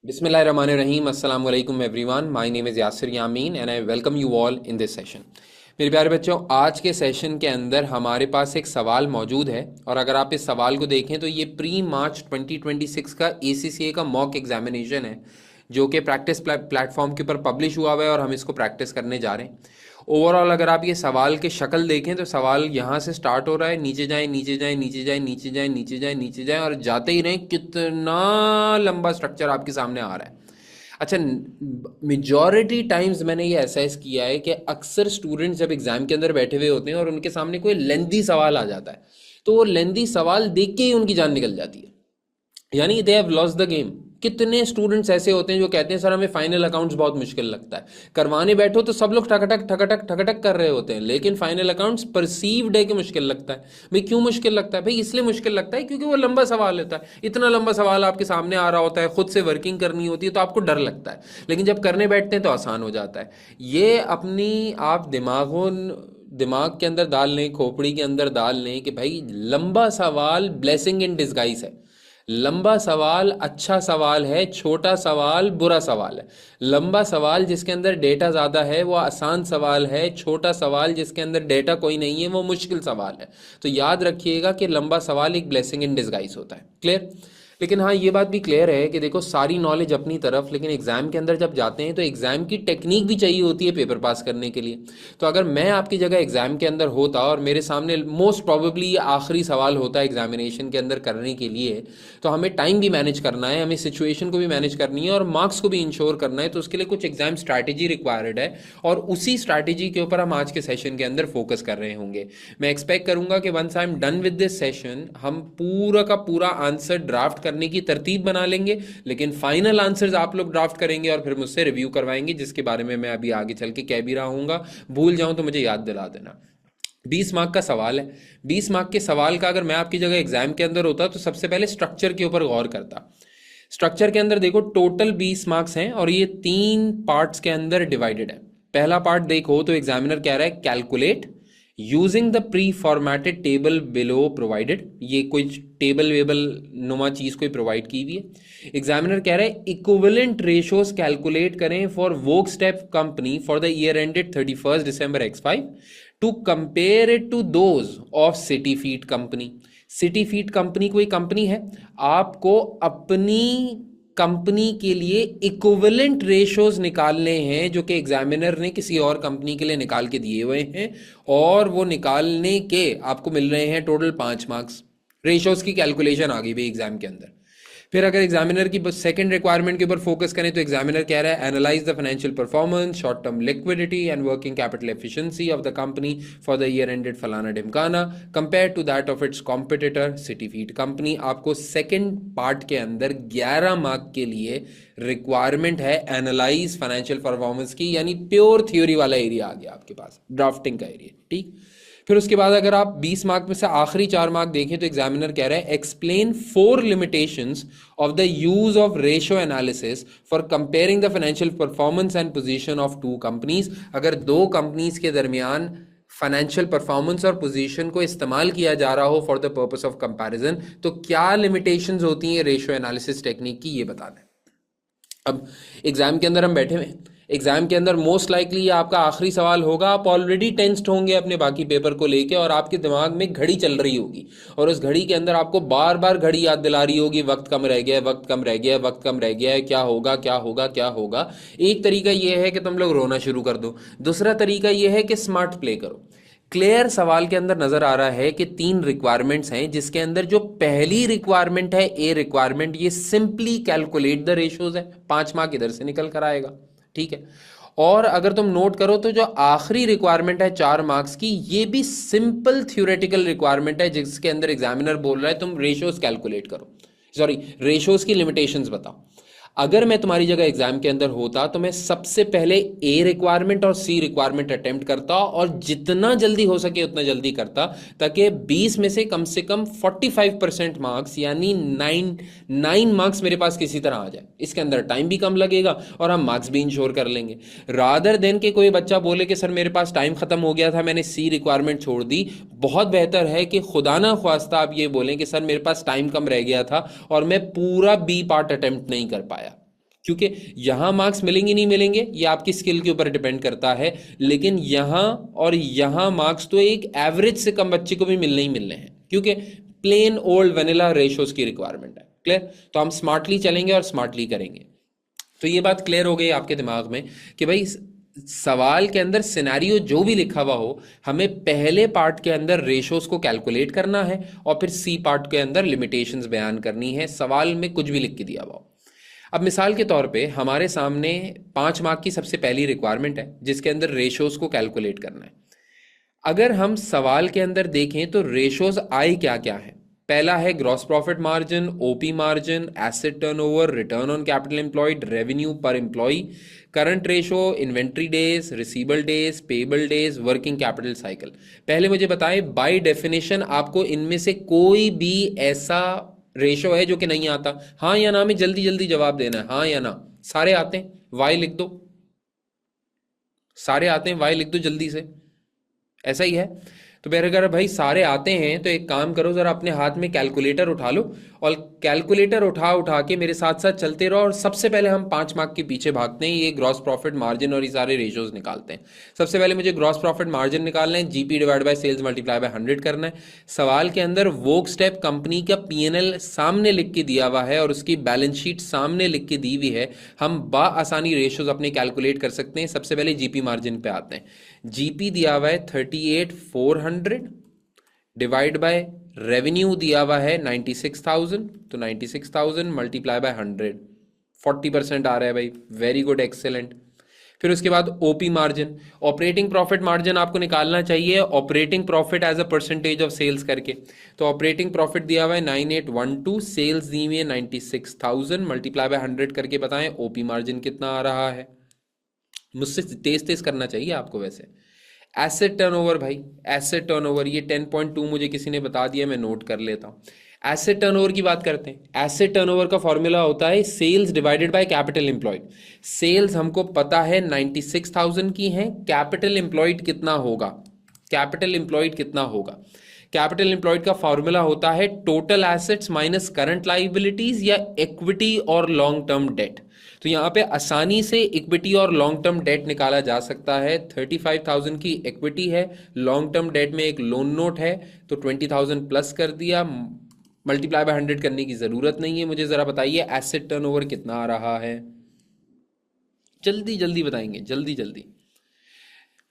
Bismillahirrahmanirrahim. Assalamu alaikum everyone. My name is Yasir Yameen and I welcome you all in this session. मेरे प्यारे बच्चों, आज के session के अंदर हमारे पास एक सवाल मौजूद है और अगर आप इस सवाल को देखें तो ये प्री मार्च 2026 का ACCA का मॉक एग्जामिनेशन है जो कि प्रैक्टिस प्लेटफॉर्म के ऊपर पब्लिश हुआ हुआ है और हम इसको प्रैक्टिस करने जा रहे हैं। ओवरऑल अगर आप ये सवाल के शक्ल देखें तो सवाल यहाँ से स्टार्ट हो रहा है, नीचे जाए नीचे जाए नीचे जाए नीचे जाए नीचे जाए नीचे जाए और जाते ही रहें, कितना लंबा स्ट्रक्चर आपके सामने आ रहा है। अच्छा, मेजॉरिटी टाइम्स मैंने ये एहसास किया है कि अक्सर स्टूडेंट्स जब एग्जाम के अंदर बैठे हुए होते हैं और उनके सामने कोई लेंदी सवाल आ जाता है तो वो लेंदी सवाल देख के ही उनकी जान निकल जाती है, यानी they have lost the game. कितने स्टूडेंट्स ऐसे होते हैं जो कहते हैं सर हमें फाइनल अकाउंट्स बहुत मुश्किल लगता है, करवाने बैठो तो सब लोग ठकटक ठकटक ठकटक कर रहे होते हैं, लेकिन फाइनल अकाउंट्स परसीव्ड है कि मुश्किल लगता है। भाई क्यों मुश्किल लगता है? भाई इसलिए मुश्किल लगता है क्योंकि वो लंबा सवाल होता है, इतना लंबा सवाल आपके सामने आ रहा होता है, खुद से वर्किंग करनी होती है तो आपको डर लगता है, लेकिन जब करने बैठते हैं तो आसान हो जाता है। ये अपनी आप दिमाग के अंदर डाल लें, खोपड़ी के अंदर डाल लें कि भाई लंबा सवाल ब्लेसिंग इन डिस्गाइज है। लंबा सवाल अच्छा सवाल है, छोटा सवाल बुरा सवाल है। लंबा सवाल जिसके अंदर डेटा ज़्यादा है वो आसान सवाल है, छोटा सवाल जिसके अंदर डेटा कोई नहीं है वो मुश्किल सवाल है। तो याद रखिएगा कि लंबा सवाल एक ब्लेसिंग इन डिस्गाइज होता है। क्लियर? लेकिन हाँ, ये बात भी क्लियर है कि देखो सारी नॉलेज अपनी तरफ, लेकिन एग्जाम के अंदर जब जाते हैं तो एग्जाम की टेक्निक भी चाहिए होती है पेपर पास करने के लिए। तो अगर मैं आपकी जगह एग्जाम के अंदर होता और मेरे सामने मोस्ट प्रोबेबली आखिरी सवाल होता है एग्जामिनेशन के अंदर करने के लिए, तो हमें टाइम भी मैनेज करना है, हमें सिचुएशन को भी मैनेज करनी है और मार्क्स को भी इंश्योर करना है। तो उसके लिए कुछ एग्जाम स्ट्रैटेजी रिक्वायर्ड है और उसी स्ट्रैटेजी के ऊपर हम आज के सेशन के अंदर फोकस कर रहे होंगे। मैं एक्सपेक्ट करूंगा कि once I am done with this session हम पूरा का पूरा आंसर ड्राफ्ट करने की तरतीब बना लेंगे, लेकिन फाइनल आंसर्स आप लोग ड्राफ्ट करेंगे और फिर मुझसे रिव्यू करवाएंगे, जिसके बारे में मैं अभी आगे चल के कह भी रहा हूँगा। भूल जाऊं तो मुझे याद दिला देना। 20 मार्क का सवाल है। 20 मार्क के सवाल का अगर मैं आपकी जगह एग्जाम के अंदर होता तो सबसे पहले स्ट्रक्चर के ऊपर गौर करता। स्ट्रक्चर के अंदर देखो टोटल 20 मार्क्स हैं और ये 3 पार्ट्स के अंदर डिवाइडेड है। पहला पार्ट देखो तो एग्जामिनर कह रहा है calculate using the pre formatted table below provided. ये कोई टेबल वेबल नुमा चीज कोई प्रोवाइड की हुई है। एग्जामिनर कह रहा है इक्विवेलेंट रेशियोज कैलकुलेट करें for Wok step company for the year ended 31 December X5 to compare it to those of City feed company. City feed company कोई कंपनी है, आपको अपनी कंपनी के लिए इक्विवेलेंट रेशोज निकालने हैं जो कि एग्जामिनर ने किसी और कंपनी के लिए निकाल के दिए हुए हैं और वो निकालने के आपको मिल रहे हैं टोटल 5 मार्क्स। रेशोज की कैलकुलेशन आ गई भाई एग्जाम के अंदर। फिर अगर एग्जामिनर की सेकंड रिक्वायरमेंट के ऊपर फोकस करें तो एग्जामिनर कह रहा है analyse the financial performance, short term liquidity and working capital efficiency of the company for the year ended फलाना ढिमकाना compare to that of its competitor city feed company. आपको सेकंड पार्ट के अंदर 11 मार्क के लिए रिक्वायरमेंट है analyse financial performance की, यानी प्योर थ्योरी वाला एरिया आ गया आपके पास, ड्राफ्टिंग का एरिया। ठीक, फिर उसके बाद अगर आप 20 मार्क में से आखिरी 4 मार्क देखें तो एग्जामिनर कह रहा है explain 4 limitations of the use of ratio analysis for comparing the financial performance and position of 2 companies. अगर 2 कंपनीज के दरमियान फाइनेंशियल परफॉर्मेंस और पोजीशन को इस्तेमाल किया जा रहा हो for the purpose of comparison, तो क्या लिमिटेशंस होती हैं रेशियो एनालिसिस टेक्निक की, ये बता दें। अब एग्जाम के अंदर हम बैठे हुए हैं, एग्जाम के अंदर मोस्ट लाइकली ये आपका आखिरी सवाल होगा। आप ऑलरेडी टेंस्ड होंगे अपने बाकी पेपर को लेके और आपके दिमाग में घड़ी चल रही होगी और उस घड़ी के अंदर आपको बार बार घड़ी याद दिला रही होगी वक्त कम रह गया है, वक्त कम रह गया है, वक्त कम रह गया है, क्या होगा क्या होगा क्या होगा। एक तरीका ये है कि तुम लोग रोना शुरू कर दो, दूसरा तरीका ये है कि स्मार्ट प्ले करो। क्लियर सवाल के अंदर नजर आ रहा है कि 3 रिक्वायरमेंट्स हैं, जिसके अंदर जो पहली रिक्वायरमेंट है ए रिक्वायरमेंट, ये सिंपली कैलकुलेट द रेशियोज है, 5 मार्क इधर से निकल कर आएगा। ठीक है, और अगर तुम नोट करो तो जो आखिरी रिक्वायरमेंट है 4 मार्क्स की, ये भी सिंपल थ्योरेटिकल रिक्वायरमेंट है जिसके अंदर एग्जामिनर बोल रहा है तुम रेशियोज कैलकुलेट करो, सॉरी रेशियोज की लिमिटेशंस बताओ। अगर मैं तुम्हारी जगह एग्जाम के अंदर होता तो मैं सबसे पहले ए रिक्वायरमेंट और सी रिक्वायरमेंट अटेम्प्ट करता और जितना जल्दी हो सके उतना जल्दी करता, ताकि 20 में से कम 45% मार्क्स यानी 9 मार्क्स मेरे पास किसी तरह आ जाए। इसके अंदर टाइम भी कम लगेगा और हम मार्क्स भी इंश्योर कर लेंगे, रादर देन के कोई बच्चा बोले कि सर मेरे पास टाइम खत्म हो गया था, मैंने सी रिक्वायरमेंट छोड़ दी। बहुत बेहतर है कि खुदा ना ख्वास्ता आप ये बोलें कि सर मेरे पास टाइम कम रह गया था और मैं पूरा बी पार्ट अटेम्प्ट नहीं कर पाया। क्योंकि यहां मार्क्स मिलेंगे नहीं मिलेंगे ये आपकी स्किल के ऊपर डिपेंड करता है, लेकिन यहां और यहां मार्क्स तो एक एवरेज से कम बच्चे को भी मिलने ही मिलने हैं, क्योंकि प्लेन ओल्ड वेनिला रेशोज की रिक्वायरमेंट है। क्लियर? तो हम स्मार्टली चलेंगे और स्मार्टली करेंगे। तो ये बात क्लियर हो गई आपके दिमाग में कि भाई सवाल के अंदर सिनेरियो जो भी लिखा हुआ हो, हमें पहले पार्ट के अंदर रेशोज को कैलकुलेट करना है और फिर सी पार्ट के अंदर लिमिटेशंस बयान करनी है, सवाल में कुछ भी लिख के दिया हुआ हो। अब मिसाल के तौर पे हमारे सामने 5 मार्क की सबसे पहली रिक्वायरमेंट है जिसके अंदर रेशोज को कैलकुलेट करना है। अगर हम सवाल के अंदर देखें तो रेशोज आए क्या क्या है। पहला है gross profit margin, OP margin, asset turnover, return on capital employed, revenue per employ, current ratio, inventory days, receivable days, payable days, working capital cycle. पहले मुझे बताएं, बाय डेफिनेशन आपको इनमें से कोई भी ऐसा रेशो है जो कि नहीं आता? हाँ या ना में जल्दी जल्दी जवाब देना है, हाँ या ना। सारे आते हैं? वाई लिख दो। सारे आते हैं, वाई लिख दो जल्दी से। ऐसा ही है। तो फिर अगर भाई सारे आते हैं तो एक काम करो, जरा अपने हाथ में कैलकुलेटर उठा लो और कैलकुलेटर उठा उठा के मेरे साथ साथ चलते रहो, और सबसे पहले हम 5 मार्क के पीछे भागते हैं, ये ग्रॉस प्रॉफिट मार्जिन और ये सारे रेशियोज निकालते हैं। सबसे पहले मुझे ग्रॉस प्रॉफिट मार्जिन निकालना है, GP divide by sales multiply by 100 करना है। सवाल के अंदर वोक स्टेप कंपनी का पीएनएल सामने लिख के दिया हुआ है और उसकी बैलेंस शीट सामने लिख के दी हुई है, हम आसानी रेशियोज अपने कैलकुलेट कर सकते हैं। सबसे पहले जीपी मार्जिन पे आते हैं। जीपी दिया हुआ है 38,400 डिवाइड बाय रेवेन्यू दिया हुआ है 96,000, तो 96,000 मल्टीप्लाई बाय 100, 40% आ रहा है भाई, वेरी गुड, एक्सेलेंट। फिर उसके बाद OP margin, operating profit margin आपको निकालना चाहिए, operating profit as a percentage of sales करके। तो ऑपरेटिंग प्रॉफिट दिया हुआ है 9812, सेल्स दी हुई है 96,000, मल्टीप्लाई बाय 100 करके बताएं ओपी मार्जिन कितना आ रहा है। मुझसे तेज तेज करना चाहिए आपको वैसे। एसेट टर्नओवर भाई, एसेट टर्नओवर ये 10.2 मुझे किसी ने बता दिया, मैं नोट कर लेता हूँ। एसेट टर्नओवर की बात करते हैं। एसेट टर्नओवर का फॉर्मूला होता है sales divided by capital employed. Sales हमको पता है 96,000 की है, कैपिटल एम्प्लॉयड कितना होगा? कैपिटल एम्प्लॉयड कितना होगा? कैपिटल एम्प्लॉयड का फॉर्मूला होता है total assets minus current liabilities या इक्विटी और लॉन्ग टर्म डेट। तो यहां पे आसानी से इक्विटी और लॉन्ग टर्म डेट निकाला जा सकता है। 35,000 की इक्विटी है, लॉन्ग टर्म डेट में एक लोन नोट है, तो 20,000 प्लस कर दिया, मल्टीप्लाई बाय 100 करने की जरूरत नहीं है। मुझे जरा बताइए एसेट टर्नओवर कितना आ रहा है? जल्दी जल्दी बताएंगे, जल्दी जल्दी।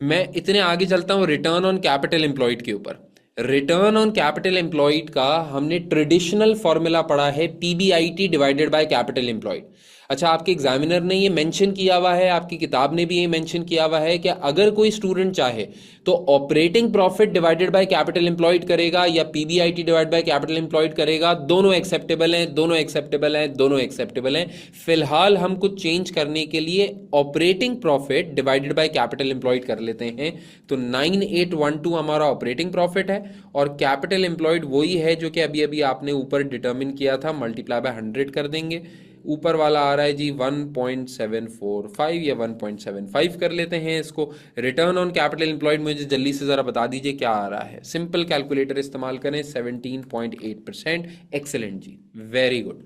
मैं इतने आगे चलता हूं रिटर्न ऑन कैपिटल एम्प्लॉयड के ऊपर। रिटर्न ऑन कैपिटल एम्प्लॉयड का हमने ट्रेडिशनल फॉर्मूला पढ़ा है PBIT divided by capital employed. अच्छा, आपके एग्जामिनर ने ये मेंशन किया हुआ है, आपकी किताब ने भी ये मेंशन किया हुआ है कि अगर कोई स्टूडेंट चाहे तो operating profit divided by capital employed करेगा या PBIT divide by capital employed करेगा, दोनों एक्सेप्टेबल हैं, दोनों एक्सेप्टेबल हैं, दोनों एक्सेप्टेबल हैं। फिलहाल हम कुछ चेंज करने के लिए operating profit divided by capital employed कर लेते हैं। तो 9812 हमारा ऑपरेटिंग प्रॉफिट है और कैपिटल एम्प्लॉयड वही है जो कि अभी अभी आपने ऊपर डिटर्मिन किया था, मल्टीप्लाई बाय 100 कर देंगे। ऊपर वाला आ रहा है जी 1.745 या 1.75 कर लेते हैं इसको। रिटर्न ऑन कैपिटल एम्प्लॉयड मुझे जल्दी से जरा बता दीजिए क्या आ रहा है। सिंपल कैलकुलेटर इस्तेमाल करें, 17.8%। एक्सेलेंट जी, वेरी गुड।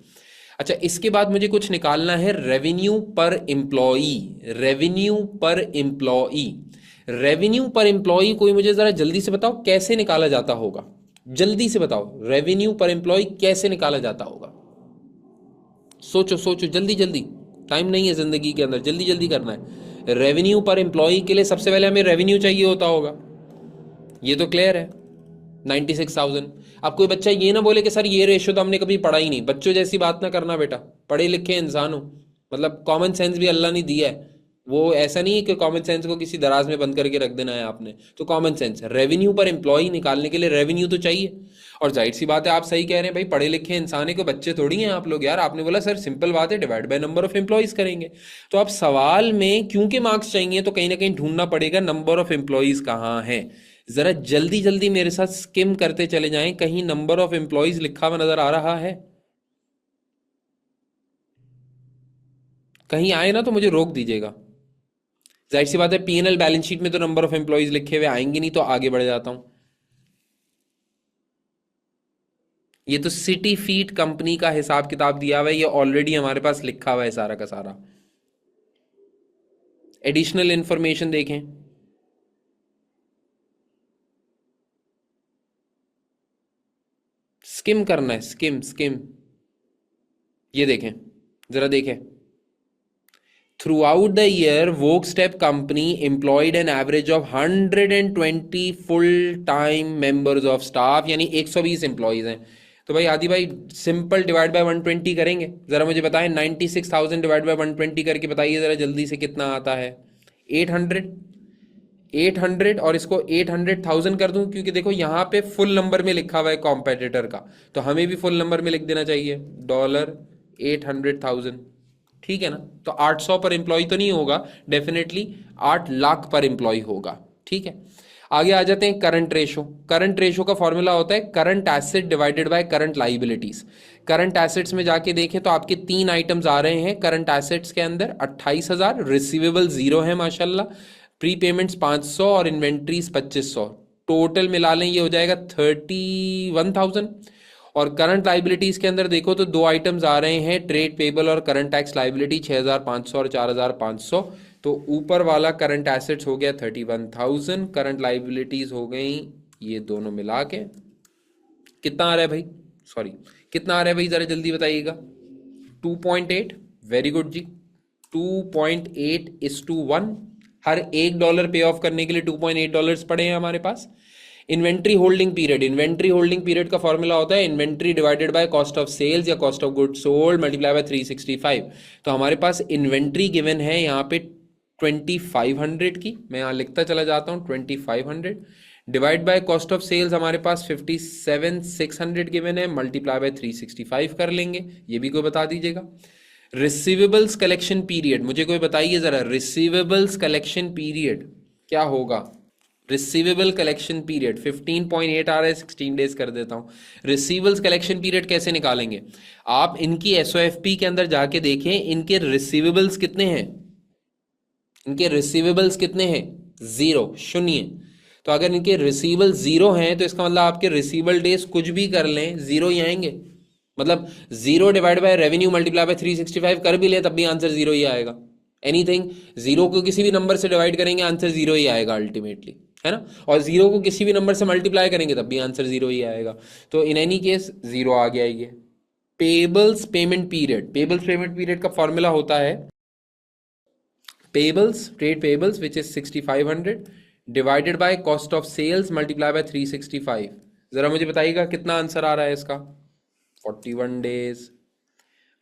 अच्छा, इसके बाद मुझे कुछ निकालना है रेवेन्यू पर एम्प्लॉई। रेवेन्यू पर एम्प्लॉई, रेवेन्यू पर एम्प्लॉई कोई मुझे जरा जल्दी से बताओ कैसे निकाला जाता होगा? जल्दी से बताओ, रेवेन्यू पर एम्प्लॉई कैसे निकाला जाता होगा? सोचो सोचो, जल्दी जल्दी, टाइम नहीं है जिंदगी के अंदर, जल्दी जल्दी करना है। रेवेन्यू पर एम्प्लॉय के लिए सबसे पहले हमें रेवेन्यू चाहिए होता होगा, ये तो क्लियर है, 96,000। अब कोई बच्चा ये ना बोले कि सर ये रेशियो तो हमने कभी पढ़ा ही नहीं। बच्चों जैसी बात ना करना बेटा, पढ़े लिखे इंसान हो, मतलब कॉमन सेंस भी अल्लाह ने दिया है। वो ऐसा नहीं है कि कॉमन सेंस को किसी दराज में बंद करके रख देना है आपने। तो common sense, revenue per employ निकालने के लिए रेवेन्यू तो चाहिए। और जाहिर सी बात है, आप सही कह रहे हैं भाई, पढ़े लिखे इंसान है, को बच्चे थोड़ी हैं आप लोग यार। आपने बोला सर सिंपल बात है, divide by number of employees करेंगे। तो आप सवाल में क्योंकि मार्क्स चाहिए तो कहीं ना कहीं ढूंढना पड़ेगा नंबर ऑफ एम्प्लॉयज कहाँ है। जरा जल्दी जल्दी मेरे साथ स्किम करते चले जाएं, कहीं नंबर ऑफ एम्प्लॉयज लिखा हुआ नजर आ रहा है? कहीं आए ना तो मुझे रोक दीजिएगा। जाहिर सी बात है, पीएनएल बैलेंस शीट में तो नंबर ऑफ एम्प्लॉयज लिखे हुए आएंगे नहीं, तो आगे बढ़ जाता हूं। ये तो सिटी फीट कंपनी का हिसाब किताब दिया हुआ है, ये ऑलरेडी हमारे पास लिखा हुआ है सारा का सारा। एडिशनल इंफॉर्मेशन देखें, स्किम करना है, स्किम स्किम। ये देखें, जरा देखें। Throughout the year, Volksstep company employed an average of 120 full-time members of staff, यानी 120 एम्प्लॉयज हैं। तो भाई आदि भाई सिंपल डिवाइड बाय 120 करेंगे, जरा मुझे बताएं 96,000 डिवाइड बाय 120 करके बताइए जरा जल्दी से कितना आता है। 800 और इसको 800,000 कर दूं, क्योंकि देखो यहाँ पे फुल नंबर में लिखा हुआ है कॉम्पेटिटर का, तो हमें भी फुल नंबर में लिख देना चाहिए $800,000। ठीक है ना, तो 800 पर एम्प्लॉय तो नहीं होगा, डेफिनेटली 8 लाख पर एम्प्लॉय होगा। ठीक है, आगे आ जाते हैं करंट रेशो। करंट रेशो का फॉर्मूला होता है current asset divided by current liabilities. Current assets में जाके देखें तो आपके 3 आइटम्स आ रहे हैं करंट एसेट्स के अंदर। 28,000, रिसीवेबल 0 है माशाल्लाह, प्री पेमेंट्स 500 और इन्वेंट्रीज 2500। टोटल मिला लें ये हो जाएगा 31,000। और करंट लाइबिलिटीज के अंदर देखो तो 2 आइटम्स आ रहे हैं, ट्रेड पेबल और करंट टैक्स लाइबिलिटी 6,500 और 4,500। तो ऊपर वाला करंट एसेट्स हो गया 31,000, करंट लाइबिलिटीज हो गई ये दोनों मिला के कितना आ रहा है भाई, सॉरी कितना आ रहा है भाई जरा जल्दी बताइएगा। 2.8, वेरी गुड जी। 2.8:1, हर $1 पे ऑफ करने के लिए $2.8 पड़े हैं हमारे पास। Inventory holding period, inventory holding period का फॉर्मूला होता है inventory divided by cost of sales या cost of goods sold multiply by 365। तो हमारे पास इन्वेंट्री गिवन है यहाँ पे 2500 की, मैं यहाँ लिखता चला जाता हूँ 2500 divide by cost of sales हमारे पास 57,600 गिवन है, मल्टीप्लाई बाय 365 कर लेंगे, ये भी कोई बता दीजिएगा। रिसीवेबल्स कलेक्शन पीरियड, मुझे कोई बताइए जरा, रिसीवेबल्स कलेक्शन पीरियड क्या होगा। रिसीवेबल कलेक्शन पीरियड 15.8 आ रहा है, 16 डेज कर देता हूं। रिसीवेबल्स कलेक्शन पीरियड कैसे निकालेंगे, आप इनकी एसओएफपी के अंदर जाके देखें, इनके रिसीवेबल्स कितने हैं, इनके रिसीवेबल्स कितने हैं, 0, शून्य। तो अगर इनके रिसीवेबल 0 हैं तो इसका मतलब आपके रिसीवेबल डेज कुछ भी कर लें 0 ही आएंगे। मतलब 0 divide by revenue multiply by 365 कर भी ले तब भी आंसर 0 ही आएगा। एनीथिंग 0 को किसी भी नंबर से डिवाइड करेंगे आंसर 0 ही आएगा अल्टीमेटली, है ना। और 0 को किसी भी नंबर से मल्टीप्लाई करेंगे तब भी आंसर 0 ही आएगा। तो इन एनी केस 0 आ गया ये। Payables payment period, payables payment period का फॉर्मूला होता है payables, trade payables which is 6,500 divided by cost of sales multiply by 365। जरा मुझे बताइएगा कितना आंसर आ रहा है इसका, 41 days.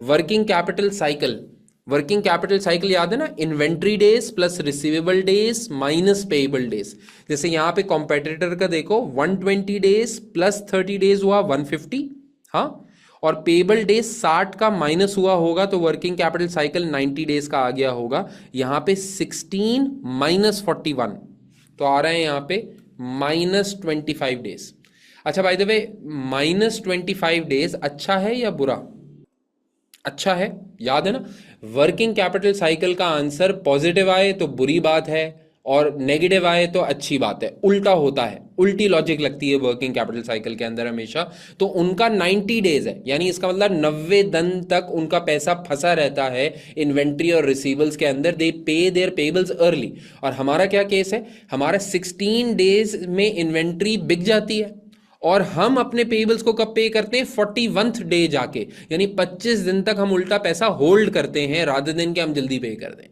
Working capital cycle, working capital cycle याद है ना, inventory days plus receivable days minus payable days. जैसे यहाँ पे कॉम्पेटिटर का देखो 120 डेज प्लस 30 डेज हुआ 150, हाँ, और पेएबल डेज 60 का माइनस हुआ होगा तो वर्किंग कैपिटल साइकिल 90 डेज का आ गया होगा। यहाँ पे 16 माइनस 41 तो आ रहा है यहाँ पे -25 डेज। अच्छा बाय द वे, -25 डेज अच्छा है या बुरा, अच्छा है, याद है ना। वर्किंग कैपिटल साइकिल का आंसर पॉजिटिव आए तो बुरी बात है और नेगेटिव आए तो अच्छी बात है, उल्टा होता है, उल्टी लॉजिक लगती है वर्किंग कैपिटल साइकिल के अंदर हमेशा। तो उनका 90 डेज है, यानी इसका मतलब 90 दिन तक उनका पैसा फंसा रहता है इन्वेंट्री और रिसीवल्स के अंदर, दे पे देयर पेबल्स अर्ली। और हमारा क्या केस है, हमारा 16 डेज में इन्वेंट्री बिक जाती है और हम अपने पेबल्स को कब पे करते हैं, 41th डे जाके, यानी 25 दिन तक हम उल्टा पैसा होल्ड करते हैं रादर देन कि हम जल्दी पे कर दें।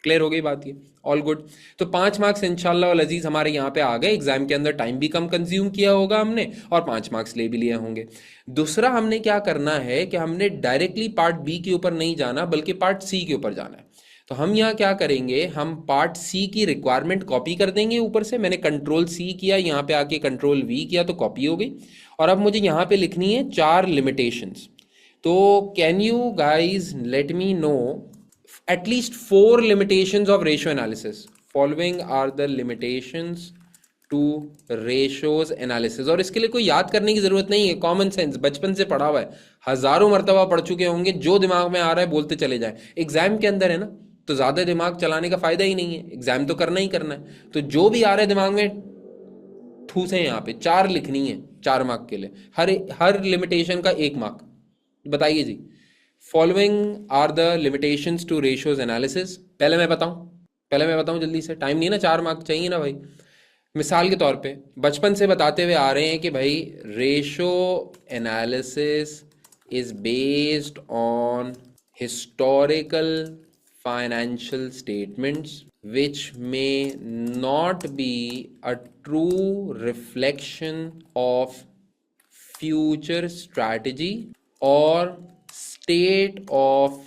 क्लियर हो गई बात, ये ऑल गुड। तो 5 मार्क्स इंशाल्लाह वल अजीज हमारे यहाँ पे आ गए। एग्जाम के अंदर टाइम भी कम कंज्यूम किया होगा हमने और 5 मार्क्स ले भी लिए होंगे। दूसरा हमने क्या करना है कि हमने डायरेक्टली पार्ट बी के ऊपर नहीं जाना बल्कि पार्ट सी के ऊपर जाना है। तो हम यहाँ क्या करेंगे, हम पार्ट सी की रिक्वायरमेंट कॉपी कर देंगे ऊपर से। मैंने कंट्रोल सी किया, यहाँ पे आके कंट्रोल वी किया तो कॉपी हो गई। और अब मुझे यहाँ पे लिखनी है 4 लिमिटेशंस। तो can you guys let me know at least 4 limitations of ratio analysis. Following are the limitations to ratios analysis. और इसके लिए कोई याद करने की जरूरत नहीं है, कॉमन सेंस बचपन से पढ़ा हुआ है, हजारों मर्तबा पढ़ चुके होंगे, जो दिमाग में आ रहा है बोलते चले जाएं। एग्जाम के अंदर है ना, तो ज्यादा दिमाग चलाने का फायदा ही नहीं है, एग्जाम तो करना ही करना है। तो जो भी आ रहा है दिमाग में ठूसे, यहाँ पे 4 लिखनी है, 4 मार्क के लिए, हर लिमिटेशन का 1 मार्क। बताइए जी, following are the limitations to ratios analysis. पहले मैं बताऊं जल्दी से, टाइम नहीं है ना, 4 मार्क चाहिए ना भाई। मिसाल के तौर पे बचपन से बताते हुए आ रहे हैं कि भाई ratio analysis is based on historical financial statements which may not be a true reflection of future strategy or state of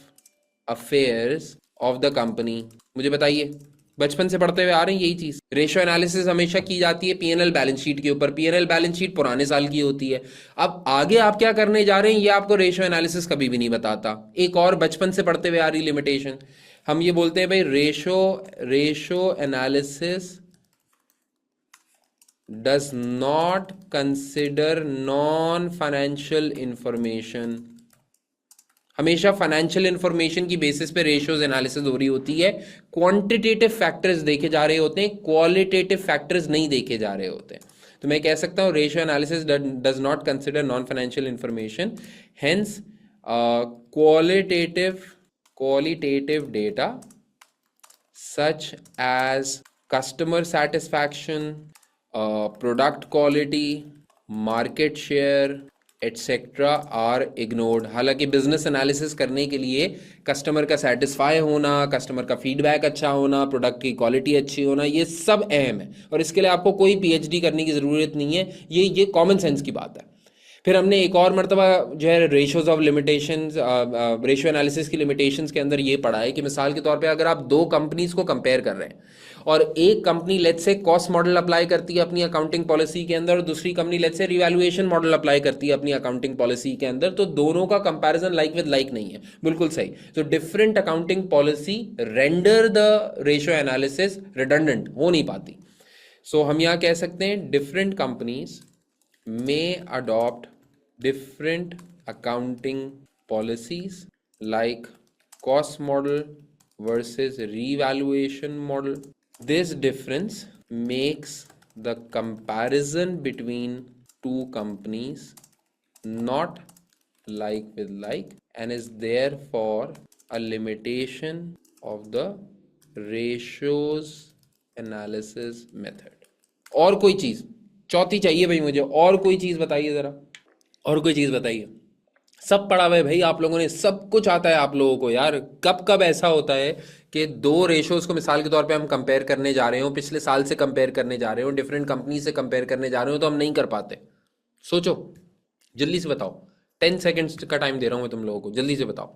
affairs of the company। मुझे बताइए, बचपन से पढ़ते हुए आ रहे हैं यही चीज। रेशियो एनालिसिस हमेशा की जाती है पीएनएल बैलेंस शीट के ऊपर, पीएनएल बैलेंस शीट पुराने साल की होती है। अब आगे आप क्या करने जा रहे हैं ये आपको रेशियो एनालिसिस कभी भी नहीं बताता। एक और बचपन से पढ़ते हुए आ रही लिमिटेशन, हम ये बोलते हैं भाई ratio analysis does not consider non financial information. हमेशा फाइनेंशियल इंफॉर्मेशन की बेसिस पे रेशियोज एनालिसिस हो रही होती है, क्वांटिटेटिव फैक्टर्स देखे जा रहे होते हैं, क्वालिटेटिव फैक्टर्स नहीं देखे जा रहे होते हैं। तो मैं कह सकता हूँ ratio analysis does not consider non financial information, hence qualitative data such as customer satisfaction, product quality, market share etcetera are ignored. हालांकि बिजनेस एनालिसिस करने के लिए कस्टमर का सेटिस्फाई होना, कस्टमर का फीडबैक अच्छा होना, प्रोडक्ट की क्वालिटी अच्छी होना, ये सब अहम है और इसके लिए आपको कोई पीएचडी करने की ज़रूरत नहीं है, ये कॉमन सेंस की बात है। फिर हमने एक और मरतबा जो है ratios of limitations, ratio analysis की लिमिटेशंस के अंदर ये पढ़ा है कि मिसाल के तौर पे अगर आप दो कंपनीज को कंपेयर कर रहे हैं और एक company let's say cost model apply करती है अपनी अकाउंटिंग पॉलिसी के अंदर और दूसरी company let's say revaluation model apply करती है अपनी अकाउंटिंग पॉलिसी के अंदर, तो दोनों का कंपैरिजन लाइक विद लाइक नहीं है। बिल्कुल सही। तो different accounting policy render the ratio analysis redundant, हो नहीं पाती। सो हम यहाँ कह सकते हैं different companies may adopt different accounting policies like cost model versus revaluation model. This difference makes the comparison between two companies not like with like and is therefore a limitation of the ratios analysis method. और कोई चीज चौथी चाहिए भाई मुझे, और कोई चीज बताइए जरा, और कोई चीज बताइए। सब पढ़ा हुआ है भाई आप लोगों ने, सब कुछ आता है आप लोगों को यार। कब कब ऐसा होता है कि दो रेशोज को मिसाल के तौर पे हम कंपेयर करने जा रहे हो, पिछले साल से कंपेयर करने जा रहे हो, डिफरेंट कंपनी से कंपेयर करने जा रहे हो, तो हम नहीं कर पाते। सोचो, जल्दी से बताओ, 10 सेकेंड्स का टाइम दे रहा हूं मैं तुम लोगों को, जल्दी से बताओ।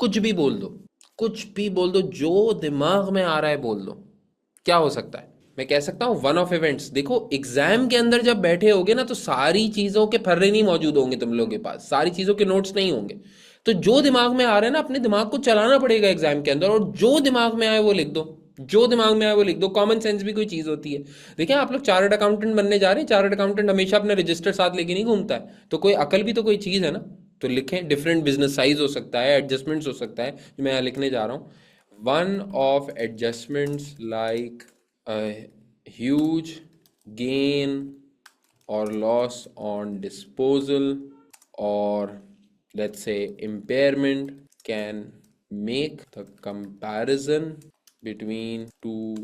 कुछ भी बोल दो, कुछ भी बोल दो, जो दिमाग में आ रहा है बोल दो। क्या हो सकता है? मैं कह सकता हूँ वन ऑफ इवेंट्स। देखो एग्जाम के अंदर जब बैठे होगे ना तो सारी चीजों के फर्रे नहीं मौजूद होंगे तुम लोगों के पास, सारी चीजों के नोट्स नहीं होंगे। तो जो दिमाग में आ रहा है ना, अपने दिमाग को चलाना पड़ेगा एग्जाम के अंदर, और जो दिमाग में आए वो लिख दो, जो दिमाग में आए वो लिख दो। कॉमन सेंस भी कोई चीज होती है। देखिए आप लोग चार्टर्ड अकाउंटेंट बनने जा रहे हैं, चार्टर्ड अकाउंटेंट हमेशा अपने रजिस्टर साथ लेके नहीं घूमता है, तो कोई अकल भी तो कोई चीज है ना। तो लिखें, डिफरेंट बिजनेस साइज हो सकता है, एडजस्टमेंट्स हो सकता है, जो मैं यहाँ लिखने जा रहा हूँ। One of adjustments like huge gain or loss on disposal or let's say impairment can make the comparison between two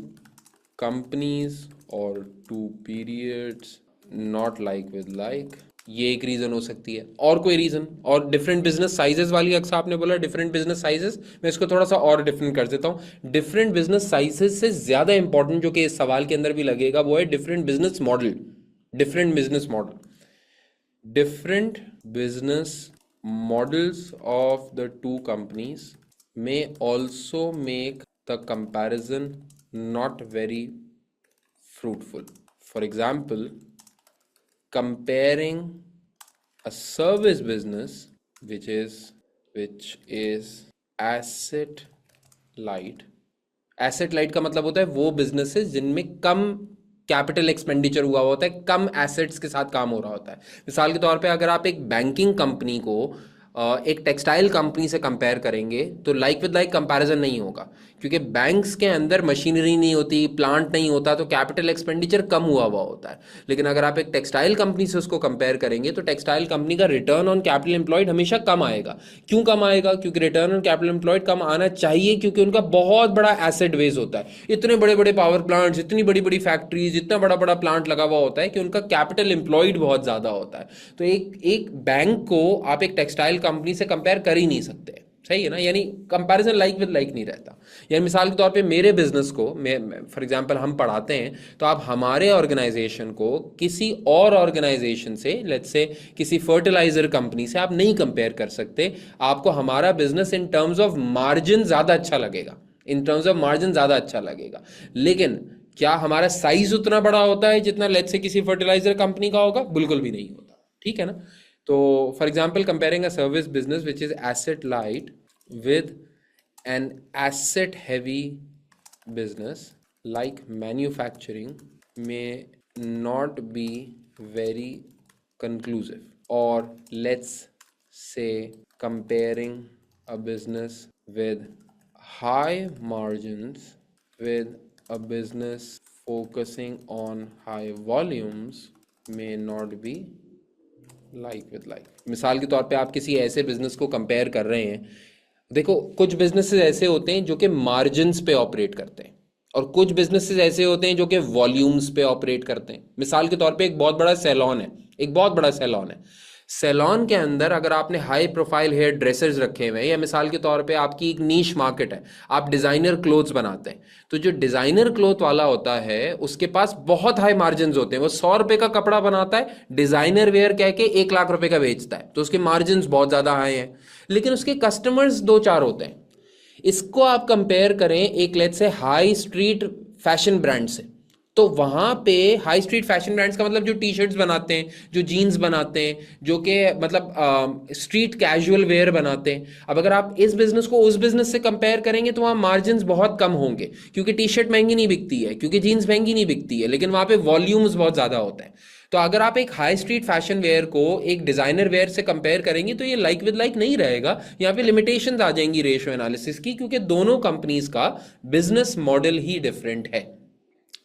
companies or two periods not like with like। ये एक रीजन हो सकती है। और कोई रीजन? और डिफरेंट बिजनेस साइजेस वाली अक्सर आपने बोला डिफरेंट बिजनेस साइजेस, मैं इसको थोड़ा सा और डिफरेंट कर देता हूँ। डिफरेंट बिजनेस साइजेस से ज्यादा इंपॉर्टेंट जो कि इस सवाल के अंदर भी लगेगा वो है different business model. Different business model, different business models of the two companies may also make the comparison not very fruitful. For example, comparing a service business which is asset light। asset light का मतलब होता है वो businesses जिनमें कम capital expenditure हुआ होता है, कम assets के साथ काम हो रहा होता है। मिसाल के तौर पे अगर आप एक बैंकिंग कंपनी को एक टेक्सटाइल कंपनी से कंपेयर करेंगे तो लाइक विद लाइक कंपैरिजन नहीं होगा, क्योंकि बैंक्स के अंदर मशीनरी नहीं होती, प्लांट नहीं होता, तो कैपिटल एक्सपेंडिचर कम हुआ होता है। लेकिन अगर आप एक टेक्सटाइल कंपनी से उसको कंपेयर करेंगे तो टेक्सटाइल कंपनी का रिटर्न ऑन कैपिटल एम्प्लॉयड हमेशा कम आएगा। क्यों कम आएगा? क्योंकि रिटर्न ऑन कैपिटल एम्प्लॉयड कम आना चाहिए, क्योंकि उनका बहुत बड़ा एसेट बेस होता है। इतने बड़े बड़े पावर प्लांट्स, इतनी बड़ी बड़ी फैक्ट्रीज, इतना बड़ा बड़ा प्लांट लगा हुआ होता है कि उनका कैपिटल एम्प्लॉयड बहुत ज़्यादा होता है। तो एक बैंक को आप एक टेक्सटाइल कंपनी से कंपेयर कर ही नहीं सकते, सही है ना? यानी कंपैरिजन लाइक विद लाइक नहीं रहता। यानी मिसाल के तौर पे मेरे बिजनेस को फॉर एग्जांपल हम पढ़ाते हैं, तो आप हमारे ऑर्गेनाइजेशन को किसी और ऑर्गेनाइजेशन से, लेट्स से किसी फर्टिलाइजर कंपनी से आप नहीं कंपेयर कर सकते। आपको हमारा business in terms of margin ज़्यादा अच्छा लगेगा, इन टर्म्स ऑफ मार्जिन ज़्यादा अच्छा लगेगा, लेकिन क्या हमारा साइज उतना बड़ा होता है जितना लेट्स से किसी फर्टिलाइजर कंपनी का होगा? बिल्कुल भी नहीं होता, ठीक है ना? तो for example comparing a service business which is asset light with an asset heavy business like manufacturing may not be very conclusive, or let's say comparing a business with high margins with a business focusing on high volumes may not be like with like। मिसाल के तौर पे आप किसी ऐसे business को compare कर रहे हैं, देखो कुछ बिजनेसेस ऐसे होते हैं जो कि मार्जिन्स पे ऑपरेट करते हैं और कुछ बिजनेसेस ऐसे होते हैं जो कि वॉल्यूम्स पे ऑपरेट करते हैं। मिसाल के तौर पे एक बहुत बड़ा सैलून है, एक बहुत बड़ा सैलून है। सैलून के अंदर अगर आपने हाई प्रोफाइल हेयर ड्रेसर्स रखे हुए हैं, या मिसाल के तौर पे आपकी एक नीश मार्केट है, आप डिजाइनर क्लोथ्स बनाते हैं, तो जो डिजाइनर क्लोथ वाला होता है उसके पास बहुत हाई मार्जिन होते हैं। वो 100 रुपए का कपड़ा बनाता है, डिजाइनर वेयर कह के 1 लाख रुपए का बेचता है, तो उसके मार्जिन बहुत ज्यादा हाई हैं, लेकिन उसके कस्टमर्स 2-4 होते हैं। इसको आप कंपेयर करें एक let's say high street fashion brand से, तो वहां पे हाई स्ट्रीट फैशन ब्रांड्स का मतलब जो टी शर्ट्स बनाते हैं, जो जीन्स बनाते हैं, जो कि मतलब स्ट्रीट कैजुअल वेयर बनाते हैं। अब अगर आप इस बिजनेस को उस बिजनेस से कंपेयर करेंगे तो वहां मार्जिन बहुत कम होंगे, क्योंकि टी शर्ट महंगी नहीं बिकती है, क्योंकि जीन्स महंगी नहीं बिकती है, लेकिन वहां पे वॉल्यूम्स बहुत ज्यादा होता है। तो अगर आप एक हाई स्ट्रीट फैशन वेयर को एक डिजाइनर वेयर से कंपेयर करेंगे तो ये लाइक विद लाइक नहीं रहेगा। यहाँ पे लिमिटेशंस आ जाएंगी रेशियो एनालिसिस की, क्योंकि दोनों कंपनीज का बिजनेस मॉडल ही डिफरेंट है।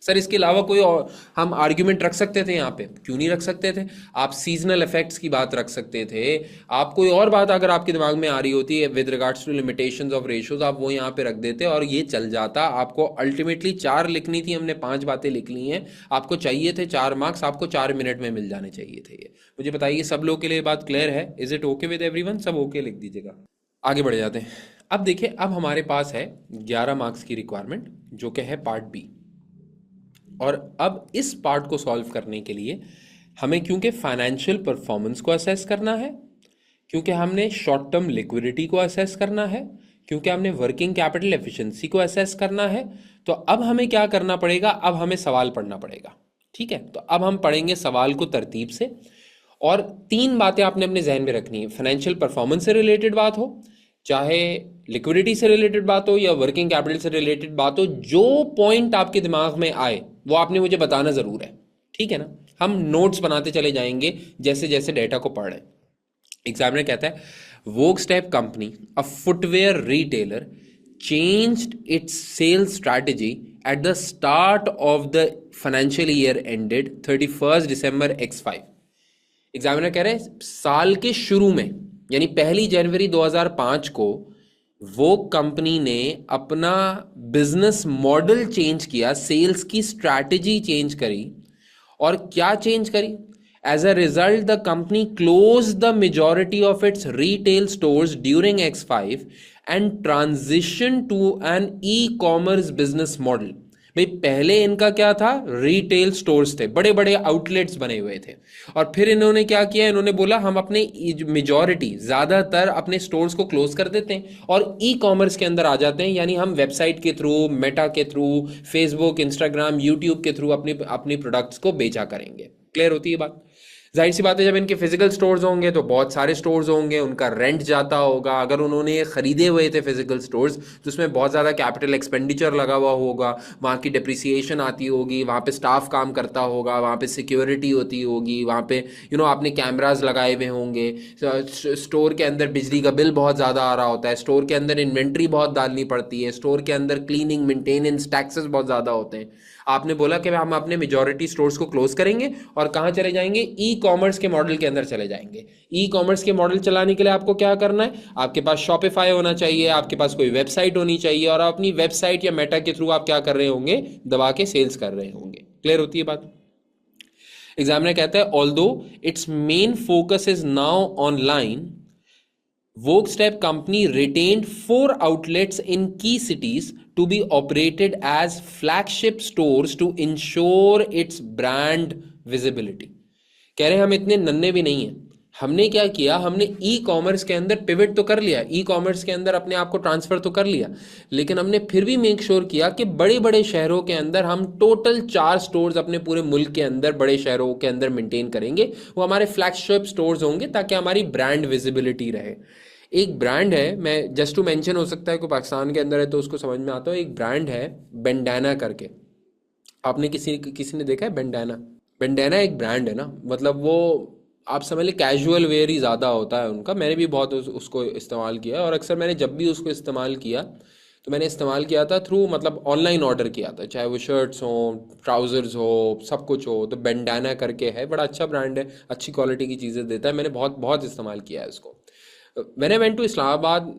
सर इसके अलावा कोई और हम आर्ग्यूमेंट रख सकते थे यहाँ पे? क्यों नहीं रख सकते थे? आप सीजनल इफेक्ट्स की बात रख सकते थे, आप कोई और बात अगर आपके दिमाग में आ रही होती है with regards to limitations of ratios, आप वो यहाँ पे रख देते और ये चल जाता। आपको अल्टीमेटली 4 लिखनी थी, हमने 5 बातें लिख ली हैं। आपको चाहिए थे 4 मार्क्स, आपको 4 मिनट में मिल जाने चाहिए थे। ये मुझे बताइए सब लोग के लिए बात क्लियर है? Is it okay with everyone? सब ओके लिख दीजिएगा। आगे बढ़ जाते हैं। अब देखिए, अब हमारे पास है 11 मार्क्स की रिक्वायरमेंट, जो कि है पार्ट बी। और अब इस पार्ट को सॉल्व करने के लिए हमें क्योंकि फाइनेंशियल परफॉर्मेंस को असेस करना है, क्योंकि हमने शॉर्ट टर्म लिक्विडिटी को असेस करना है, क्योंकि हमने वर्किंग कैपिटल एफिशिएंसी को असेस करना है, तो अब हमें क्या करना पड़ेगा? अब हमें सवाल पढ़ना पड़ेगा, ठीक है? तो अब हम पढ़ेंगे सवाल को तरतीब से, और 3 बातें आपने अपने जहन में रखनी है। फाइनेंशियल परफॉर्मेंस से रिलेटेड बात हो, चाहे लिक्विडिटी से रिलेटेड बात हो या वर्किंग कैपिटल से रिलेटेड बात हो, जो पॉइंट आपके दिमाग में आए वो आपने मुझे बताना जरूर है, ठीक है ना? हम नोट्स बनाते चले जाएंगे जैसे जैसे डेटा को पढ़ रहे हैं। एग्जामिनर कहता है Vogue step company, a footwear retailer, changed its sales strategy at the start of the financial year ended 31st December X5। Examiner कह रहे हैं साल के शुरू में, यानी 1 जनवरी 2005 को वो कंपनी ने अपना बिजनेस मॉडल चेंज किया, सेल्स की स्ट्रैटेजी चेंज करी। और क्या चेंज करी? As a result the company close the majority of its retail stores during X5 and transition to an e commerce business model. भाई पहले इनका क्या था? रिटेल स्टोर्स थे, बड़े बड़े आउटलेट्स बने हुए थे, और फिर इन्होंने क्या किया? इन्होंने बोला हम अपने मेजॉरिटी, ज्यादातर अपने स्टोर्स को क्लोज कर देते हैं और ई कॉमर्स के अंदर आ जाते हैं। यानी हम वेबसाइट के थ्रू, मेटा के थ्रू, फेसबुक, इंस्टाग्राम, यूट्यूब के थ्रू अपनी प्रोडक्ट्स को बेचा करेंगे। क्लियर होती है बात? जाहिर सी बात है, जब इनके फिजिकल स्टोर्स होंगे तो बहुत सारे स्टोर्स होंगे, उनका रेंट जाता होगा। अगर उन्होंने ये खरीदे हुए थे फिजिकल स्टोर्स तो उसमें बहुत ज़्यादा कैपिटल एक्सपेंडिचर लगा हुआ होगा, वहाँ की डिप्रिसिएशन आती होगी, वहाँ पे स्टाफ काम करता होगा, वहाँ पे सिक्योरिटी होती होगी, वहाँ पे आपने कैमराज लगाए हुए होंगे, स्टोर के अंदर बिजली का बिल बहुत ज़्यादा आ रहा होता है, स्टोर के अंदर इन्वेंट्री बहुत डालनी पड़ती है, स्टोर के अंदर क्लीनिंग मेंटेनेंस टैक्सेस बहुत ज़्यादा होते हैं। आपने बोला कि हम अपने मेजॉरिटी स्टोर्स को क्लोज करेंगे और कहाँ चले जाएंगे, ई कॉमर्स के मॉडल के अंदर चले जाएंगे। ई कॉमर्स के मॉडल चलाने के लिए आपको क्या करना है, आपके पास शॉपिफाई होना चाहिए, आपके पास कोई वेबसाइट होनी चाहिए, और अपनी वेबसाइट या मेटा के थ्रू आप क्या कर रहे होंगे, दबा के सेल्स कर रहे होंगे। क्लियर होती है बात? एग्जामिनर कहता है although it's main focus is now online, Workstep company retained 4 outlets in key cities to be operated as flagship stores to ensure its brand visibility। कह रहे हैं हम इतने नन्हे भी नहीं हैं, हमने क्या किया, हमने ई कॉमर्स के अंदर पिवट तो कर लिया, ई कॉमर्स के अंदर अपने आप को ट्रांसफर तो कर लिया, लेकिन हमने फिर भी मेक श्योर किया कि बड़े बड़े शहरों के अंदर हम टोटल 4 स्टोर्स अपने पूरे मुल्क के अंदर बड़े शहरों के अंदर मेंटेन करेंगे। वो हमारे फ्लैगशिप स्टोर्स होंगे ताकि हमारी ब्रांड विजिबिलिटी रहे। एक ब्रांड है, मैं जस्ट टू मेंशन, हो सकता है कोई पाकिस्तान के अंदर है तो उसको समझ में आता हो, एक ब्रांड है बेंडाना करके। आपने किसी ने देखा है बेंडाना? बेंडाना एक ब्रांड है ना, मतलब वो आप समझ लें कैजुअल वेयर ही ज़्यादा होता है उनका। मैंने भी बहुत उसको इस्तेमाल किया, और अक्सर मैंने जब भी उसको इस्तेमाल किया तो मैंने इस्तेमाल किया था थ्रू, मतलब ऑनलाइन ऑर्डर किया था, चाहे वो शर्ट्स हो, ट्राउज़र्स हो, सब कुछ हो, तो बेंडाना करके है, बड़ा अच्छा ब्रांड है, अच्छी क्वालिटी की चीज़ें देता है। मैंने बहुत बहुत इस्तेमाल किया है उसको। When I went to Islamabad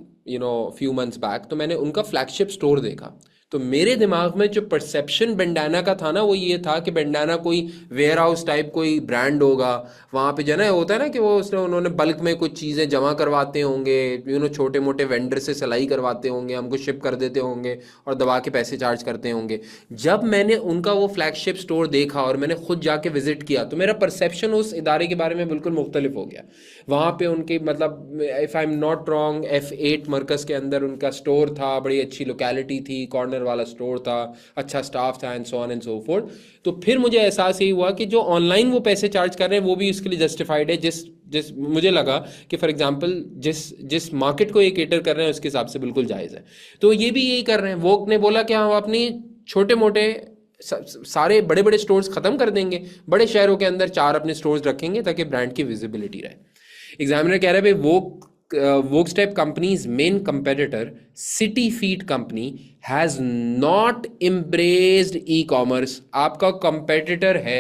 few months back, तो मैंने उनका फ्लैगशिप स्टोर देखा, तो मेरे दिमाग में जो परसेप्शन बेंडाना का था ना, वो ये था कि बेंडाना कोई वेयर हाउस टाइप कोई ब्रांड होगा, वहाँ पे जो है ना होता है ना कि वो उन्होंने बल्क में कुछ चीज़ें जमा करवाते होंगे, छोटे मोटे वेंडर से सिलाई करवाते होंगे, हमको शिप कर देते होंगे और दबा के पैसे चार्ज करते होंगे। जब मैंने उनका वो फ्लैगशिप स्टोर देखा और मैंने खुद जाके विजिट किया तो मेरा परसेप्शन उस इदारे के बारे में बिल्कुल मुख्तलिफ हो गया। वहाँ पे उनके, मतलब if I am not wrong, F8 मरकज़ के अंदर उनका स्टोर था, बड़ी अच्छी लोकेलिटी थी, कॉर्नर वाला स्टोर था, अच्छा स्टाफ था, and so on and so fourth. तो फिर मुझे एहसास यही हुआ कि जो ऑनलाइन वो पैसे चार्ज कर रहे हैं वो भी इसके लिए जस्टिफाइड है। जिस मुझे लगा कि फॉर एग्जांपल जिस मार्केट को ये केटर कर रहे हैं उसके हिसाब से बिल्कुल जायज़ है। तो ये भी यही कर रहे हैं। वोक ने बोला कि हम अपनी छोटे मोटे सारे बड़े बड़े स्टोर्स ख़त्म कर देंगे, बड़े शहरों के अंदर 4 अपने स्टोर्स रखेंगे ताकि ब्रांड की विजिबिलिटी रहे। एग्जामिनर कह रहे हैं भाई Workstep company's main competitor, City Feet company, has not embraced e-commerce। आपका competitor है,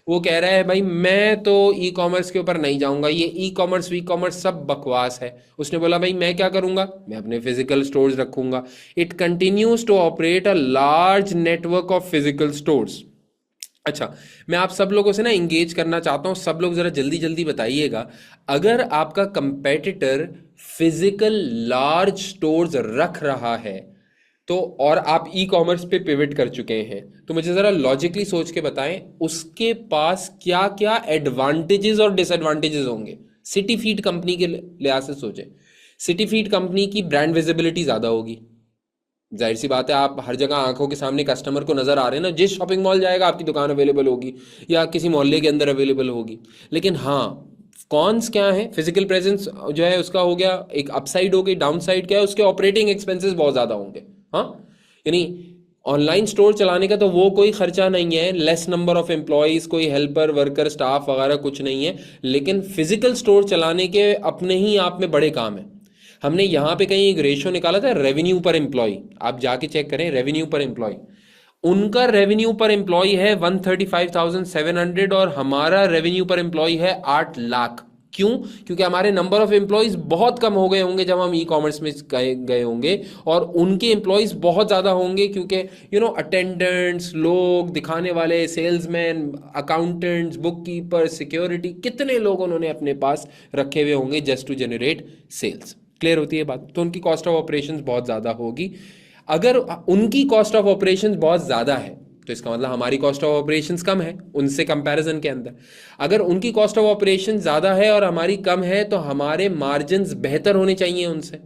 वो कह रहा है भाई मैं तो ई कॉमर्स के ऊपर नहीं जाऊंगा, ये ई कॉमर्स सब बकवास है। उसने बोला भाई मैं क्या करूंगा, मैं अपने फिजिकल स्टोर्स रखूंगा। It continues to operate a large network of physical stores. अच्छा, मैं आप सब लोगों से ना इंगेज करना चाहता हूँ, सब लोग ज़रा जल्दी जल्दी बताइएगा, अगर आपका कंपेटिटर फिजिकल लार्ज स्टोर्स रख रहा है तो, और आप ई कॉमर्स पे पिवट कर चुके हैं, तो मुझे ज़रा लॉजिकली सोच के बताएं उसके पास क्या क्या एडवांटेजेस और डिसएडवांटेजेस होंगे। सिटी फीड कंपनी के लिहाज से सोचें, सिटी फीड कंपनी की ब्रांड विजिबिलिटी ज़्यादा होगी, जाहिर सी बात है, आप हर जगह आंखों के सामने कस्टमर को नज़र आ रहे हैं ना, जिस शॉपिंग मॉल जाएगा आपकी दुकान अवेलेबल होगी या किसी मोहल्ले के अंदर अवेलेबल होगी। लेकिन हाँ, कॉन्स क्या है, फिजिकल प्रेजेंस जो है उसका हो गया एक अपसाइड हो गई, डाउन साइड क्या है, उसके ऑपरेटिंग एक्सपेंसेस बहुत ज़्यादा होंगे। हाँ, यानी ऑनलाइन स्टोर चलाने का तो वो कोई खर्चा नहीं है, लेस नंबर ऑफ एम्प्लॉयज़, कोई हेल्पर वर्कर स्टाफ वगैरह कुछ नहीं है, लेकिन फिजिकल स्टोर चलाने के अपने ही आप में बड़े काम है। हमने यहाँ पे कहीं एक रेशियो निकाला था, रेवेन्यू पर एम्प्लॉय, आप जाके चेक करें रेवेन्यू पर एम्प्लॉय, उनका रेवेन्यू पर एम्प्लॉय है 135,700 और हमारा रेवेन्यू पर एम्प्लॉय है 8 लाख। क्यों? क्योंकि हमारे नंबर ऑफ एम्प्लॉयज बहुत कम हो गए होंगे जब हम ई कॉमर्स में गए होंगे, और उनके एम्प्लॉयज बहुत ज़्यादा होंगे क्योंकि अटेंडेंट्स, लोग दिखाने वाले, salesman, accountants, bookkeeper, security, कितने लोग उन्होंने अपने पास रखे हुए होंगे just to generate sales. Clear होती है बात? तो उनकी कॉस्ट ऑफ ऑपरेशंस बहुत ज़्यादा होगी। अगर उनकी कॉस्ट ऑफ ऑपरेशंस बहुत ज़्यादा है तो इसका मतलब हमारी कॉस्ट ऑफ ऑपरेशंस कम है उनसे कंपैरिजन के अंदर। अगर उनकी कॉस्ट ऑफ ऑपरेशन ज़्यादा है और हमारी कम है तो हमारे मार्जिन्स बेहतर होने चाहिए उनसे।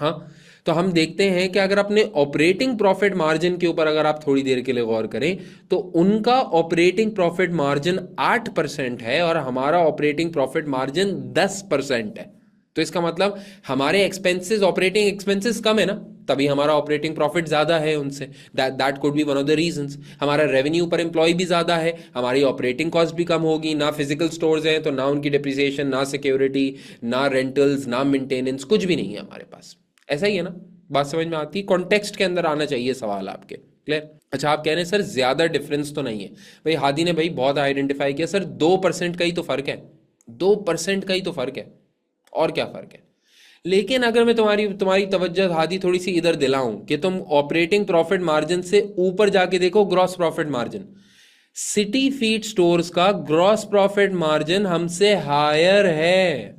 हाँ, तो हम देखते हैं कि अगर अपने ऑपरेटिंग प्रॉफिट मार्जिन के ऊपर अगर आप थोड़ी देर के लिए गौर करें तो उनका ऑपरेटिंग प्रॉफिट मार्जिन 8% है और हमारा ऑपरेटिंग प्रॉफिट मार्जिन 10% है। तो इसका मतलब हमारे एक्सपेंसेस, ऑपरेटिंग एक्सपेंसेस कम है ना, तभी हमारा ऑपरेटिंग प्रॉफिट ज्यादा है उनसे। That could be one of the reasons. हमारा रेवेन्यू पर एम्प्लॉय भी ज्यादा है, हमारी ऑपरेटिंग कॉस्ट भी कम होगी। ना फिजिकल स्टोर्स हैं तो ना उनकी डिप्रिसिएशन, ना सिक्योरिटी, ना रेंटल्स, ना मेंटेनेंस, कुछ भी नहीं है हमारे पास। ऐसा ही है ना, बात समझ में आती है? कॉन्टेक्स्ट के अंदर आना चाहिए सवाल आपके। क्लियर? अच्छा, आप कह रहे हैं सर ज्यादा डिफरेंस तो नहीं है। भाई हादी ने भाई बहुत आइडेंटिफाई किया, सर 2% का ही तो फर्क है, 2% का ही तो फर्क है, और क्या फर्क है। लेकिन अगर मैं तुम्हारी तुम्हारी तवज्जो हादी थोड़ी सी इधर दिलाऊं कि तुम ऑपरेटिंग प्रॉफिट मार्जिन से ऊपर जाके देखो gross profit margin. City feed stores का ग्रॉस प्रॉफिट मार्जिन हमसे हायर है।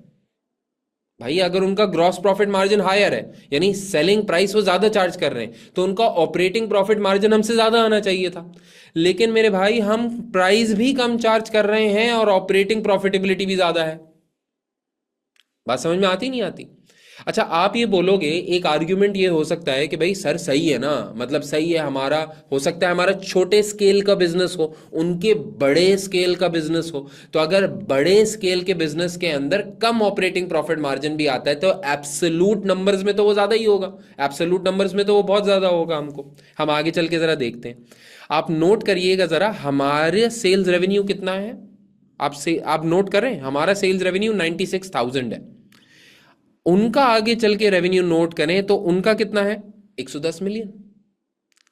भाई अगर उनका ग्रॉस प्रॉफिट मार्जिन हायर है, यानी सेलिंग प्राइस वो ज्यादा चार्ज कर रहे हैं, तो उनका ऑपरेटिंग प्रॉफिट मार्जिन हमसे ज्यादा आना चाहिए था। लेकिन मेरे भाई हम प्राइस भी कम चार्ज कर रहे हैं और ऑपरेटिंग प्रॉफिटेबिलिटी भी ज्यादा है। बात समझ में आती नहीं आती? अच्छा, आप ये बोलोगे, एक आर्ग्यूमेंट ये हो सकता है कि भाई सर सही है ना, मतलब सही है हमारा, हो सकता है हमारा छोटे स्केल का बिजनेस हो, उनके बड़े स्केल का बिजनेस हो। तो अगर बड़े स्केल के बिजनेस के अंदर कम ऑपरेटिंग प्रॉफिट मार्जिन भी आता है तो एब्सोल्यूट नंबर्स में तो वो ज्यादा ही होगा, एब्सोल्यूट नंबर्स में तो वो बहुत ज्यादा होगा हमको। हम आगे चल के जरा देखते हैं। आप नोट करिएगा जरा, हमारे सेल्स रेवेन्यू कितना है। आप नोट करें, हमारा सेल्स रेवेन्यू 96,000 है। उनका आगे चल के रेवेन्यू नोट करें तो उनका कितना है, 110 मिलियन।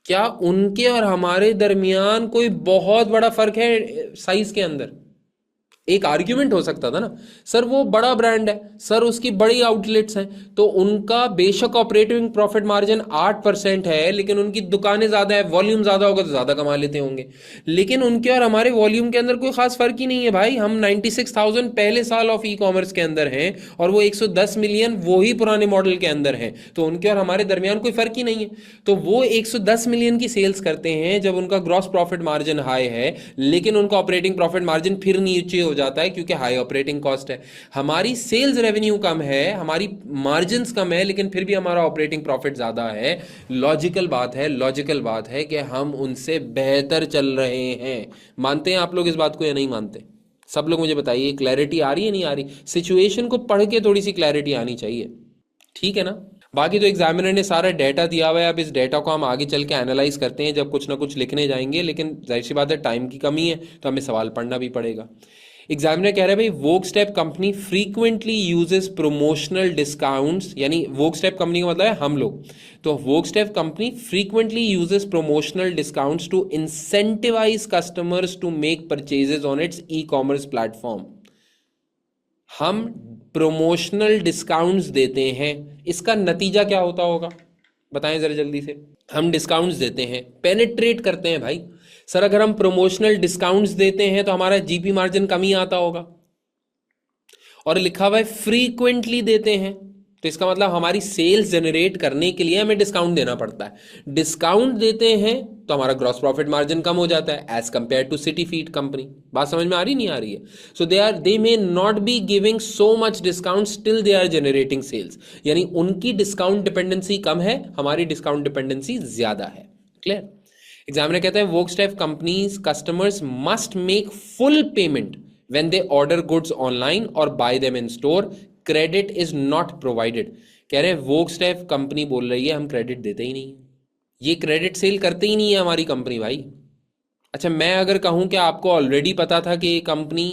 क्या उनके और हमारे दरमियान कोई बहुत बड़ा फर्क है साइज के अंदर? एक आर्ग्यूमेंट हो सकता था ना, सर वो बड़ा ब्रांड है, सर उसकी बड़ी आउटलेट्स हैं, तो उनका बेशक ऑपरेटिंग प्रॉफिट मार्जिन 8% है, लेकिन उनकी दुकानें ज्यादा है, वॉल्यूम ज्यादा होगा तो ज्यादा कमा लेते होंगे। लेकिन उनके और हमारे वॉल्यूम के अंदर कोई खास फर्क ही नहीं है भाई। हम 96,000 पहले साल ऑफ ई कॉमर्स के अंदर हैं और वो 110 मिलियन वही पुराने मॉडल के अंदर हैं, तो उनके और हमारे दरमियान कोई फर्क ही नहीं है। तो वो 110 मिलियन की सेल्स करते हैं जब उनका ग्रॉस प्रॉफिट मार्जिन हाई है, लेकिन उनका ऑपरेटिंग प्रॉफिट मार्जिन फिर नीचे हो जाता है क्योंकि हाई ऑपरेटिंग कॉस्ट है। हमारी सेल्स रेवेन्यू कम है, हमारी मार्जिन्स कम है, लेकिन फिर भी हमारा ऑपरेटिंग प्रॉफिट ज्यादा है। लॉजिकल बात है, लॉजिकल बात है कि हम उनसे बेहतर चल रहे हैं। मानते हैं आप लोग इस बात को या नहीं मानते? सब लोग मुझे बताइए, क्लैरिटी आ रही है नहीं आ रही? सिचुएशन को पढ़ के थोड़ी सी क्लैरिटी आनी चाहिए, ठीक है ना? बाकी तो एग्जामिनर ने सारा डेटा दिया हुआ है, अब इस डेटा को हम आगे चल के एनालाइज करते हैं जब कुछ ना कुछ लिखने जाएंगे, लेकिन जाहिर सी बात है टाइम की कमी है तो हमें सवाल पढ़ना भी पड़ेगा। एग्जामिनर कह रहा है भाई Vogue step company frequently uses promotional discounts, यानी वोक स्टेप कंपनी का मतलब है हम लोग, तो Vogue step company frequently uses promotional discounts to incentivise customers to make purchases on its e commerce platform. हम प्रमोशनल डिस्काउंट्स देते हैं, इसका नतीजा क्या होता होगा बताएं जरा जल्दी से। हम डिस्काउंट्स देते हैं, पेनिट्रेट करते हैं भाई। सर अगर हम प्रमोशनल डिस्काउंट्स देते हैं तो हमारा जीपी मार्जिन कम ही आता होगा, और लिखा हुआ है फ्रीक्वेंटली देते हैं, तो इसका मतलब हमारी सेल्स जनरेट करने के लिए हमें डिस्काउंट देना पड़ता है। डिस्काउंट देते हैं तो हमारा ग्रॉस प्रॉफिट मार्जिन कम हो जाता है as compare to city feed company. बात समझ में आ रही नहीं आ रही है? So they may not be giving so much discount, still they are generating sales, यानी उनकी डिस्काउंट डिपेंडेंसी कम है, हमारी डिस्काउंट डिपेंडेंसी ज्यादा है। क्लियर? एग्जामिनर कहता है work step companies customers must make full payment when they order goods online or buy them in store, credit is not provided। कह रहे हैं वोक स्टेप कंपनी बोल रही है हम क्रेडिट देते ही नहीं, ये क्रेडिट सेल करते ही नहीं है हमारी कंपनी भाई। अच्छा, मैं अगर कहूं कि आपको ऑलरेडी पता था कि ये कंपनी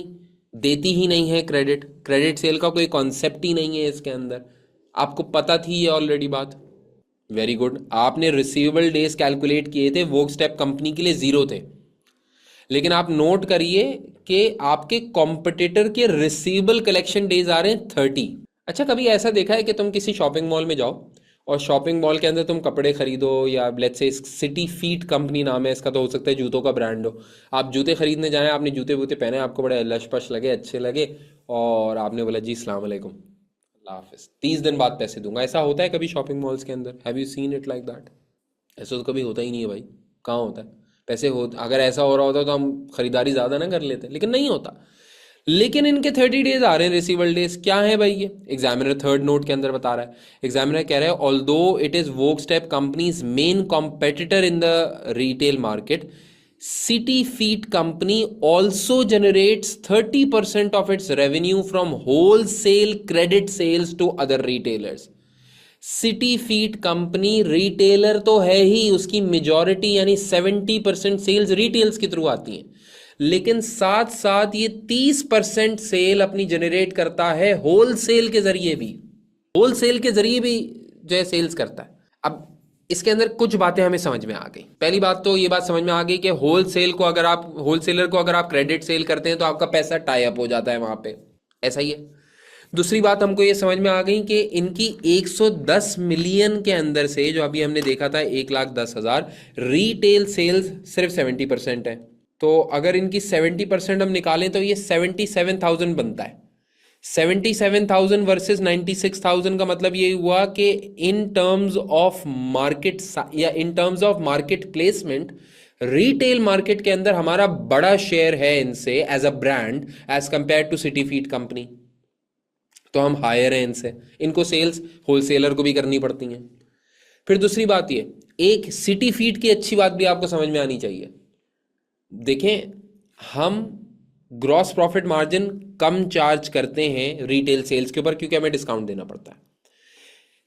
देती ही नहीं है क्रेडिट, क्रेडिट सेल का कोई कॉन्सेप्ट ही नहीं है इसके अंदर, आपको पता थी ये ऑलरेडी बात, वेरी गुड। आपने रिसीवेबल डेज कैलकुलेट किए थे, वोक स्टेप कंपनी के लिए 0 थे, लेकिन आप नोट करिए कि आपके कॉम्पिटिटर के रिसीवेबल कलेक्शन डेज आ रहे हैं 30। अच्छा, कभी ऐसा देखा है कि तुम किसी शॉपिंग मॉल में जाओ और शॉपिंग मॉल के अंदर तुम कपड़े खरीदो, या let's say city Feet company नाम है इसका, तो हो सकता है जूतों का ब्रांड हो, आप जूते खरीदने जाएं, आपने जूते वूते पहने, आपको बड़े लश पश लगे, अच्छे लगे, और आपने बोला जी अस्सलाम वालेकुम, अल्लाह हाफिज, 30 दिन बाद पैसे दूंगा। ऐसा होता है कभी शॉपिंग मॉल्स के अंदर? Have you seen it like that? ऐसा तो कभी होता ही नहीं है भाई, कहाँ होता है? पैसे हो, अगर ऐसा हो रहा होता तो हम खरीदारी ज़्यादा ना कर लेते, लेकिन नहीं होता। लेकिन इनके 30 डेज आ रहे हैं रिसीवेबल डेज। क्या है भाई ये? एग्जामिनर थर्ड नोट के अंदर बता रहा है। एग्जामिनर कह रहा है although it is Walkstep company's main competitor in the retail market, City Feet company also generates 30% of its revenue from wholesale credit sales to other retailers. City Feet company retailer तो है ही, उसकी majority यानी 70% sales retails के through आती हैं, लेकिन साथ साथ ये 30% सेल अपनी जनरेट करता है होलसेल के जरिए भी। होलसेल के जरिए भी जो है सेल्स करता है। अब इसके अंदर कुछ बातें हमें समझ में आ गई। पहली बात तो ये बात समझ में आ गई कि होलसेलर को अगर आप क्रेडिट सेल करते हैं तो आपका पैसा टाई अप हो जाता है वहां पे, ऐसा ही है। दूसरी बात हमको ये समझ में आ गई कि इनकी 110 मिलियन के अंदर से, जो अभी हमने देखा था 1,10,000, रिटेल सेल्स सिर्फ 70% है। तो अगर इनकी 70% हम निकालें तो ये 77,000 बनता है। 77,000 वर्सेस 96,000 का मतलब ये हुआ कि इन टर्म्स ऑफ मार्केट या in terms of market placement, retail market के अंदर हमारा बड़ा शेयर है इनसे as a brand as compare to city feed company. तो हम हायर हैं इनसे। इनको सेल्स होलसेलर को भी करनी पड़ती हैं। फिर दूसरी बात ये, एक सिटी फीड की अच्छी बात भी आपको समझ में आनी चाहिए। देखें, हम ग्रॉस प्रॉफिट मार्जिन कम चार्ज करते हैं रिटेल सेल्स के ऊपर क्योंकि हमें डिस्काउंट देना पड़ता है।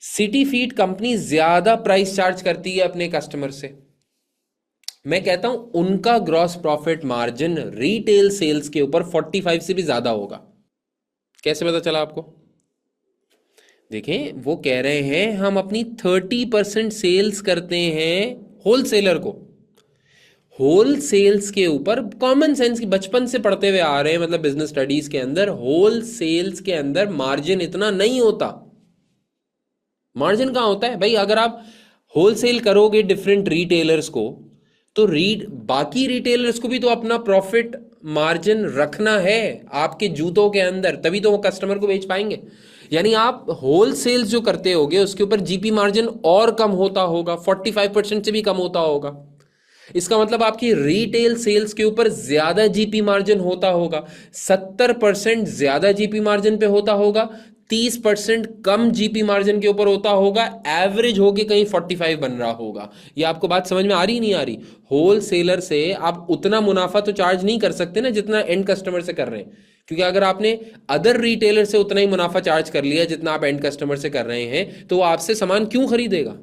सिटी फीड कंपनी ज्यादा प्राइस चार्ज करती है अपने कस्टमर से। मैं कहता हूं उनका gross profit margin retail sales के ऊपर 45 से भी ज्यादा होगा। कैसे पता चला आपको? देखें, वो कह रहे हैं हम अपनी 30% सेल्स करते हैं होलसेलर को। होल सेल्स के ऊपर कॉमन सेंस की बचपन से पढ़ते हुए आ रहे हैं, मतलब बिजनेस स्टडीज के अंदर होल सेल्स के अंदर मार्जिन इतना नहीं होता। मार्जिन कहां होता है भाई? अगर आप होलसेल करोगे डिफरेंट रिटेलर्स को, तो बाकी रिटेलर्स को भी तो अपना प्रॉफिट मार्जिन रखना है आपके जूतों के अंदर, तभी तो वो कस्टमर को बेच पाएंगे। यानी आप होल सेल्स जो करते होगे उसके ऊपर जीपी मार्जिन और कम होता होगा, 45% से भी कम होता होगा। इसका मतलब आपकी रिटेल सेल्स के ऊपर ज्यादा जीपी मार्जिन होता होगा, 70% ज्यादा जीपी मार्जिन पे होता होगा, 30% कम जीपी मार्जिन के ऊपर होता होगा, एवरेज होके कहीं 45 बन रहा होगा। ये आपको बात समझ में आ रही नहीं आ रही? होल सेलर से आप उतना मुनाफा तो चार्ज नहीं कर सकते ना जितना एंड कस्टमर से कर रहे हैं, क्योंकि अगर आपने अदर रिटेलर से उतना ही मुनाफा चार्ज कर लिया जितना आप एंड कस्टमर से कर रहे हैं, तो वो आपसे सामान क्यों खरीदेगा?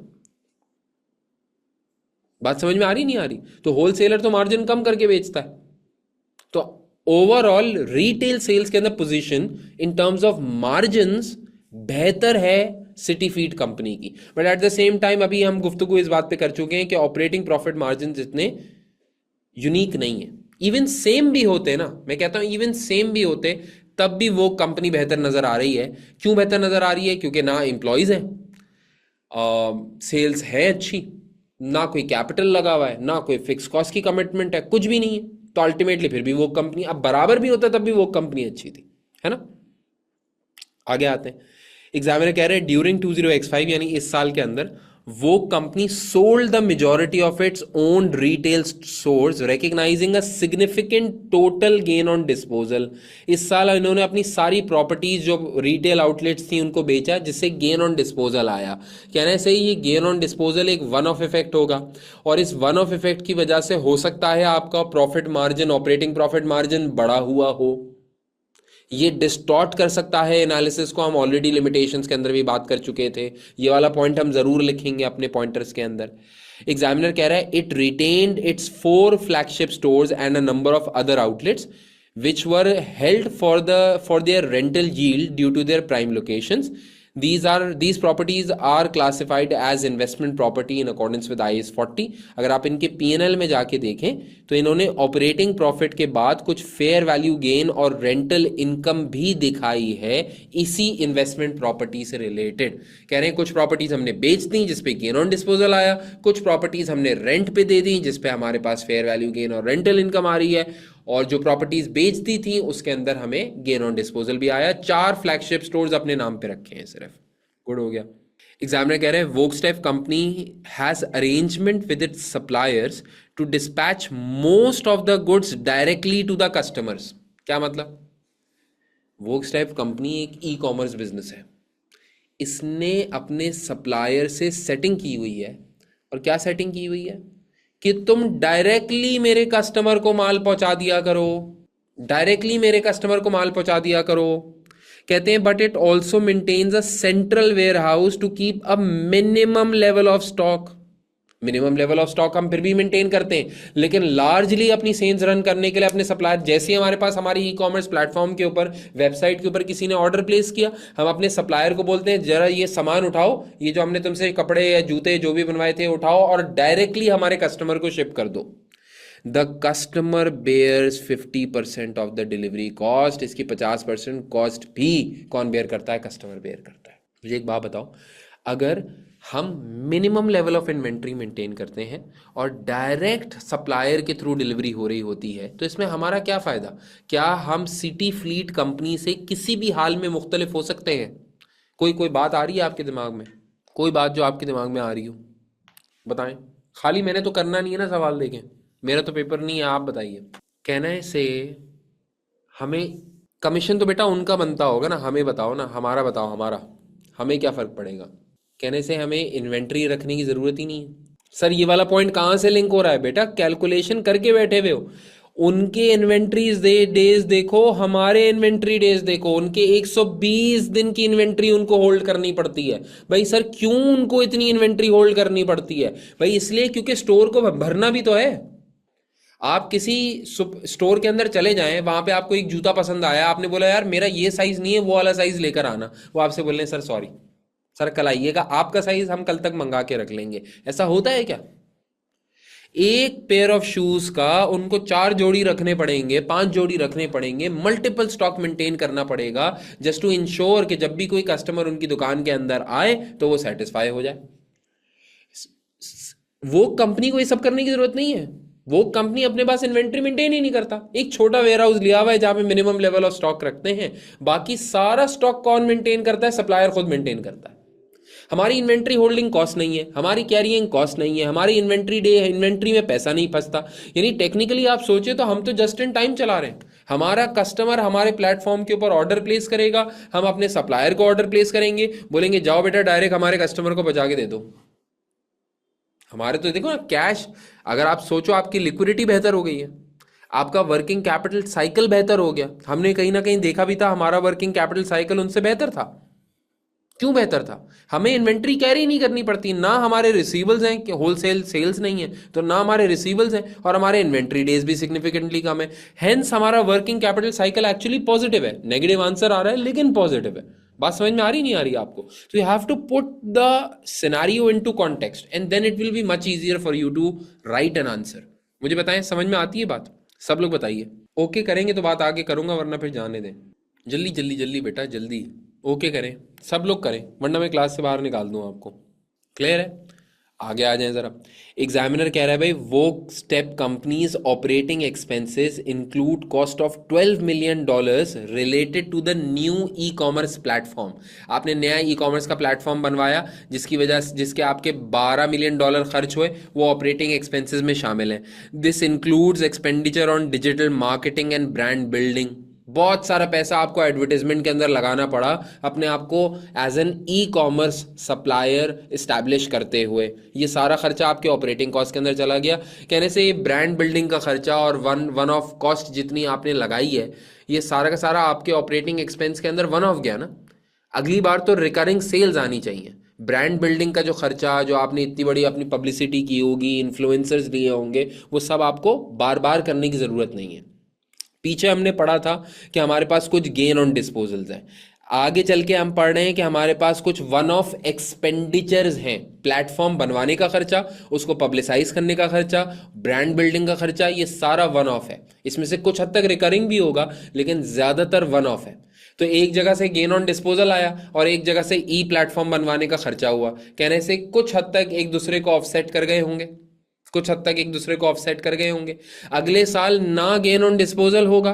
बात समझ में आ रही नहीं आ रही? तो होलसेलर तो मार्जिन कम करके बेचता है। तो ओवरऑल रिटेल सेल्स के अंदर position in terms of margins बेहतर है सिटी फीड कंपनी की। But at the same time अभी हम गुफ्तगू इस बात पे कर चुके हैं कि ऑपरेटिंग प्रॉफिट मार्जिन इतने यूनिक नहीं है। इवन सेम भी होते ना, मैं कहता हूं इवन सेम भी होते तब भी वो कंपनी बेहतर नजर आ रही है। क्यों बेहतर नजर आ रही है? क्योंकि ना एम्प्लॉयज हैं, सेल्स है अच्छी, ना कोई कैपिटल लगा हुआ है, ना कोई फिक्स कॉस्ट की कमिटमेंट है, कुछ भी नहीं है। तो अल्टीमेटली फिर भी वो कंपनी, अब बराबर भी होता तब भी वो कंपनी अच्छी थी, है ना। आगे आते हैं। एग्जामिनर कह रहे हैं ड्यूरिंग 20x5 यानी इस साल के अंदर वो company sold the majority of its own retail stores recognising a significant total gain on disposal. इस साल इन्होंने अपनी सारी प्रॉपर्टीज जो रिटेल आउटलेट्स थी उनको बेचा, जिससे गेन ऑन डिस्पोजल आया। कहना सही, ये गेन ऑन डिस्पोजल एक वन ऑफ इफेक्ट होगा, और इस वन ऑफ इफेक्ट की वजह से हो सकता है आपका profit margin, operating profit margin बढ़ा हुआ हो। ये डिस्टॉर्ट कर सकता है एनालिसिस को, हम ऑलरेडी लिमिटेशंस के अंदर भी बात कर चुके थे। ये वाला पॉइंट हम जरूर लिखेंगे अपने पॉइंटर्स के अंदर। एग्जामिनर कह रहा है it retained it's 4 flagship stores and a number of other outlets which were held for their rental yield due to their prime locations. These properties are classified as investment property in accordance with IAS 40. अगर आप इनके P&L में जाके देखें तो इन्होंने operating profit के बाद कुछ फेयर वैल्यू गेन और रेंटल इनकम भी दिखाई है इसी इन्वेस्टमेंट प्रॉपर्टी से रिलेटेड। कह रहे हैं कुछ प्रॉपर्टीज हमने बेच दी जिसपे गेन ऑन डिस्पोजल आया, कुछ प्रॉपर्टीज हमने रेंट पे दे दी जिसपे हमारे पास फेयर वैल्यू गेन और रेंटल इनकम आ रही है, और जो प्रॉपर्टीज बेच दी थी उसके अंदर हमें गेन ऑन डिस्पोजल भी आया। 4 फ्लैगशिप स्टोर्स अपने नाम पे रखे हैं सिर्फ। गुड हो गया। एग्जामिनर कह रहे हैं Walkstep company has arrangement with its suppliers to dispatch most of the goods directly to the customers. क्या मतलब? वोक्स कंपनी एक ई कॉमर्स बिजनेस है। इसने अपने सप्लायर से सेटिंग की हुई है। और क्या सेटिंग की हुई है कि तुम डायरेक्टली मेरे कस्टमर को माल पहुंचा दिया करो, डायरेक्टली मेरे कस्टमर को माल पहुंचा दिया करो। कहते हैं but it also maintains a central warehouse to keep a minimum level of stock. Minimum level of stock हम फिर भी मेंटेन करते हैं, लेकिन लार्जली अपनी सेल्स रन करने के लिए अपने सप्लायर, जैसे ही हमारे पास हमारी ई कॉमर्स प्लेटफॉर्म के ऊपर, वेबसाइट के ऊपर किसी ने ऑर्डर प्लेस किया, हम अपने सप्लायर को बोलते हैं जरा ये सामान उठाओ, ये जो हमने तुमसे कपड़े या जूते जो भी बनवाए थे उठाओ और डायरेक्टली हमारे कस्टमर को शिप कर दो। The customer bears 50% of the delivery cost. इसकी 50% कॉस्ट भी कौन बेयर करता है? कस्टमर बेयर करता है। मुझे एक बात बताओ, अगर हम minimum level of inventory maintain करते हैं और डायरेक्ट सप्लायर के थ्रू डिलीवरी हो रही होती है, तो इसमें हमारा क्या फ़ायदा? क्या हम सिटी फ्लीट कंपनी से किसी भी हाल में मुख्तलिफ हो सकते हैं? कोई बात आ रही है आपके दिमाग में? कोई बात जो आपके दिमाग में आ रही हो बताएं। खाली मैंने तो करना नहीं है ना सवाल, देखें मेरा तो पेपर नहीं है, आप बताइए। कहने से हमें कमीशन तो बेटा उनका बनता होगा ना, हमें बताओ ना, हमारा बताओ, हमारा हमें क्या फ़र्क पड़ेगा? कहने से हमें इन्वेंट्री रखने की ज़रूरत ही नहीं है। सर ये वाला पॉइंट कहाँ से लिंक हो रहा है बेटा? कैलकुलेशन करके बैठे हुए हो। उनके इन्वेंट्रीज डेज देखो, हमारे इन्वेंट्री डेज देखो। उनके 120 दिन की इन्वेंट्री उनको होल्ड करनी पड़ती है। भाई सर क्यों उनको इतनी इन्वेंट्री होल्ड करनी पड़ती है? भाई इसलिए क्योंकि स्टोर को भरना भी तो है। आप किसी स्टोर के अंदर चले जाएं, वहां पे आपको एक जूता पसंद आया, आपने बोला यार मेरा ये साइज नहीं है, वो वाला साइज लेकर आना। वो आपसे बोल रहे हैं सर सॉरी सर कल आइएगा, आपका साइज हम कल तक मंगा के रख लेंगे। ऐसा होता है क्या? एक पेयर ऑफ शूज का उनको 4 जोड़ी रखने पड़ेंगे, 5 जोड़ी रखने पड़ेंगे, मल्टीपल स्टॉक मेंटेन करना पड़ेगा जस्ट टू इंश्योर कि जब भी कोई कस्टमर उनकी दुकान के अंदर आए तो वो सेटिस्फाई हो जाए। वो कंपनी को ये सब करने की जरूरत नहीं है। वो कंपनी अपने पास इन्वेंट्री मेंटेन ही नहीं करता। एक छोटा वेयर हाउस लिया हुआ है जहां पे मिनिमम लेवल ऑफ स्टॉक रखते हैं, बाकी सारा स्टॉक कौन मेंटेन करता है? सप्लायर खुद मेंटेन करता है। हमारी इन्वेंट्री होल्डिंग कॉस्ट नहीं है, हमारी कैरिंग कॉस्ट नहीं है, हमारी इन्वेंट्री में पैसा नहीं फंसता। यानी टेक्निकली आप सोचे तो हम तो जस्ट इन टाइम चला रहे हैं। हमारा कस्टमर हमारे प्लेटफॉर्म के ऊपर ऑर्डर प्लेस करेगा, हम अपने सप्लायर को ऑर्डर प्लेस करेंगे, बोलेंगे जाओ बेटा डायरेक्ट हमारे कस्टमर को बचा के दे दो। हमारे तो देखो ना कैश, अगर आप सोचो आपकी लिक्विडिटी बेहतर हो गई है, आपका वर्किंग कैपिटल साइकिल बेहतर हो गया। हमने कहीं ना कहीं देखा भी था हमारा वर्किंग कैपिटल साइकिल उनसे बेहतर था। क्यों बेहतर था? हमें इन्वेंट्री कैरी नहीं करनी पड़ती, ना हमारे रिसीवल्स हैं कि होलसेल सेल्स नहीं है तो ना हमारे रिसीवल्स हैं, और हमारे इन्वेंट्री डेज भी सिग्निफिकेंटली कम है। हेंस हमारा working capital cycle actually positive है। नेगेटिव आंसर आ रहा है लेकिन पॉजिटिव है। बात समझ में आ रही नहीं आ रही आपको? तो you have to put the scenario into context and then it will be much easier for you to write an answer. मुझे बताएं समझ में आती है बात? सब लोग बताइए। ओके करेंगे तो बात आगे करूंगा, वरना फिर जाने दें। जल्दी जल्दी जल्दी बेटा जल्दी ओके करें, सब लोग करें, वरना मैं क्लास से बाहर निकाल दूं आपको। क्लियर है? आगे आ जाएं जरा। एग्जामिनर कह रहा है भाई वो step companies operating expenses include cost of $12 million related to the new e commerce platform. आपने नया ई कॉमर्स का प्लेटफॉर्म बनवाया जिसके आपके $12 मिलियन खर्च हुए, वो ऑपरेटिंग एक्सपेंसेस में शामिल हैं। This includes expenditure on digital marketing and brand building. बहुत सारा पैसा आपको एडवर्टाइजमेंट के अंदर लगाना पड़ा अपने आप को as an E commerce supplier establish करते हुए। ये सारा खर्चा आपके ऑपरेटिंग कॉस्ट के अंदर चला गया। कहने से ये ब्रांड बिल्डिंग का खर्चा और वन ऑफ कॉस्ट जितनी आपने लगाई है, ये सारा का सारा आपके ऑपरेटिंग एक्सपेंस के अंदर वन ऑफ गया ना। अगली बार तो रिकरिंग सेल्स आनी चाहिए। ब्रांड बिल्डिंग का जो खर्चा, जो आपने इतनी बड़ी अपनी पब्लिसिटी की होगी, इन्फ्लुएंसर्स लिए होंगे, वो सब आपको बार बार करने की ज़रूरत नहीं है। पीछे हमने पढ़ा था कि हमारे पास कुछ गेन ऑन डिस्पोजल्स हैं। आगे चल के हम पढ़ रहे हैं कि हमारे पास कुछ वन ऑफ एक्सपेंडिचर्स हैं। प्लेटफॉर्म बनवाने का खर्चा, उसको पब्लिसाइज करने का खर्चा, ब्रांड बिल्डिंग का खर्चा, ये सारा वन ऑफ है। इसमें से कुछ हद तक रिकरिंग भी होगा लेकिन ज्यादातर वन ऑफ है। तो एक जगह से गेन ऑन डिस्पोजल आया और एक जगह से ई प्लेटफॉर्म बनवाने का खर्चा हुआ। कहने से कुछ हद तक एक दूसरे को ऑफसेट कर गए होंगे, कुछ हद तक एक दूसरे को ऑफसेट कर गए होंगे। अगले साल ना गेन ऑन डिस्पोजल होगा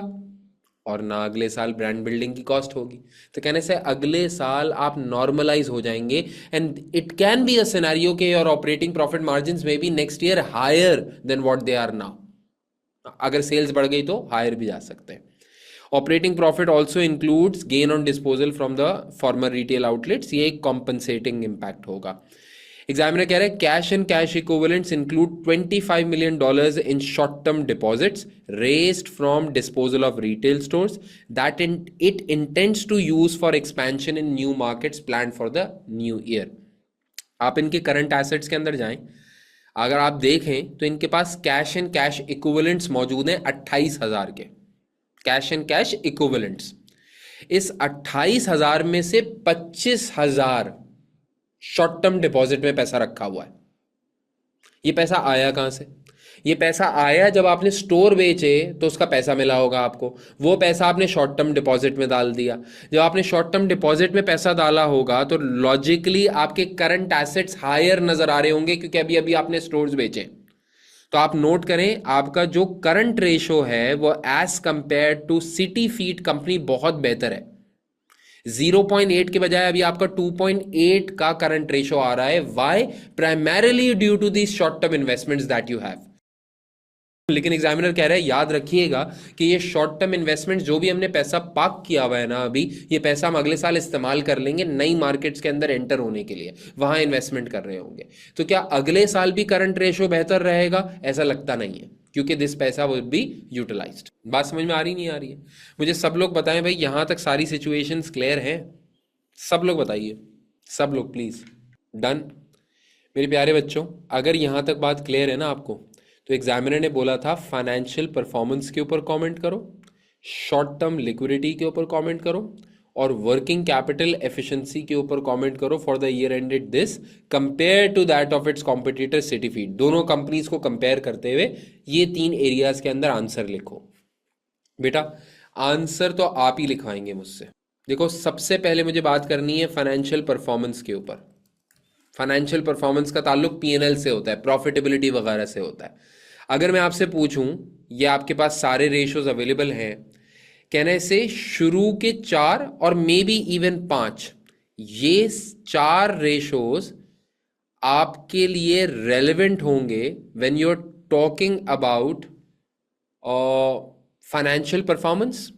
और ना अगले साल ब्रांड बिल्डिंग की कॉस्ट होगी। तो कहने से अगले साल आप नॉर्मलाइज हो जाएंगे and it can be a scenario के योर ऑपरेटिंग प्रॉफिट मार्जिन्स में be next year higher than what they are now. अगर सेल्स बढ़ गई तो हायर भी जा सकते हैं। Operating profit also includes gain on disposal from the former retail outlets, ये एक कॉम्पनसेटिंग इम्पैक्ट होगा। एग्जामिनर कह रहे हैं cash and cash equivalents include $25 million in short term deposits raised from disposal of retail stores that it intends to use for expansion in new markets plan for the new year. आप इनके current assets के अंदर जाएं, अगर आप देखें तो इनके पास कैश एंड कैश इक्विवेलेंट्स मौजूद हैं 28,000 के, कैश एंड कैश इक्विवेलेंट्स। इस 28,000 में से 25,000 शॉर्ट टर्म डिपॉजिट में पैसा रखा हुआ है। ये पैसा आया कहां से? ये पैसा आया जब आपने स्टोर बेचे तो उसका पैसा मिला होगा आपको, वो पैसा आपने शॉर्ट टर्म डिपॉजिट में डाल दिया। जब आपने शॉर्ट टर्म डिपॉजिट में पैसा डाला होगा तो लॉजिकली आपके करंट एसेट्स हायर नजर आ रहे होंगे, क्योंकि अभी अभी आपने स्टोर्स बेचे। तो आप नोट करें, आपका जो करंट रेशो है वो as compare to city feed company बहुत बेहतर है। 0.8 के बजाय अभी आपका 2.8 का करंट रेशो आ रहा है। Why? Primarily due to the short term investments that you have. लेकिन एग्जामिनर कह रहा है याद रखिएगा कि ये शॉर्ट टर्म इन्वेस्टमेंट जो भी हमने पैसा पार्क किया हुआ है ना अभी, ये पैसा हम अगले साल इस्तेमाल कर लेंगे नई मार्केट्स के अंदर एंटर होने के लिए, वहां इन्वेस्टमेंट कर रहे होंगे। तो क्या अगले साल भी करंट रेशो बेहतर रहेगा? ऐसा लगता नहीं है, क्योंकि दिस पैसा वुड बी यूटिलाइज्ड। बात समझ में आ रही नहीं आ रही है? मुझे सब लोग बताएं भाई, यहां तक सारी सिचुएशंस क्लियर हैं? सब लोग बताइए, सब लोग प्लीज। डन? मेरे प्यारे बच्चों, अगर यहां तक बात क्लियर है ना आपको, तो एग्जामिनर ने बोला था फाइनेंशियल परफॉर्मेंस के ऊपर कमेंट करो, शॉर्ट टर्म लिक्विडिटी के ऊपर कमेंट करो, और वर्किंग कैपिटल एफिशिएंसी के ऊपर कमेंट करो for the year ended this compared to that of its competitor city feed. दोनों कंपनीज को कंपेयर करते हुए ये 3 एरियाज के अंदर आंसर लिखो। बेटा आंसर तो आप ही लिखवाएंगे मुझसे। देखो सबसे पहले मुझे बात करनी है फाइनेंशियल परफॉर्मेंस के ऊपर। फाइनेंशियल परफॉर्मेंस का ताल्लुक पीएनएल से होता है, प्रॉफिटेबिलिटी वगैरह से होता है। अगर मैं आपसे पूछूं, ये आपके पास सारे रेशोज अवेलेबल हैं, कहने से शुरू के 4 और मे बी इवन 5, ये 4 रेशोज आपके लिए रेलेवेंट होंगे when you are talking about financial performance.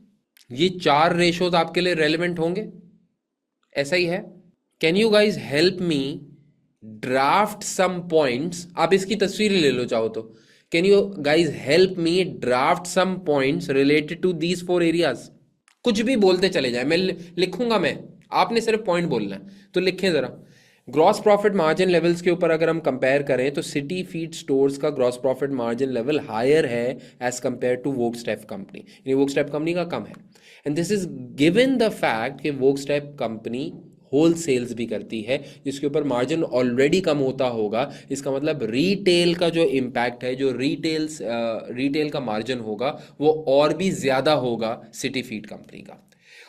ये 4 रेशोज आपके लिए रेलेवेंट होंगे, ऐसा ही है। Can you guys help me draft some points? आप इसकी तस्वीर ले लो चाहो तो। Can you guys help me draft some points related to these 4 areas? कुछ भी बोलते चले जाए, मैं लिखूंगा, मैं आपने सिर्फ पॉइंट बोलना है। तो लिखें जरा। ग्रॉस प्रॉफिट मार्जिन लेवल्स के ऊपर अगर हम कंपेयर करें तो सिटी फीड स्टोर्स का gross profit margin level higher है as compare to Voxtap company, यानी वोक्सटैप कंपनी का कम है। And this is given the fact कि वोक्सटैप कंपनी होल सेल्स भी करती है, जिसके ऊपर मार्जिन ऑलरेडी कम होता होगा। इसका मतलब रीटेल का जो इम्पैक्ट है, जो रिटेल का मार्जिन होगा वो और भी ज़्यादा होगा सिटी फीड कंपनी का।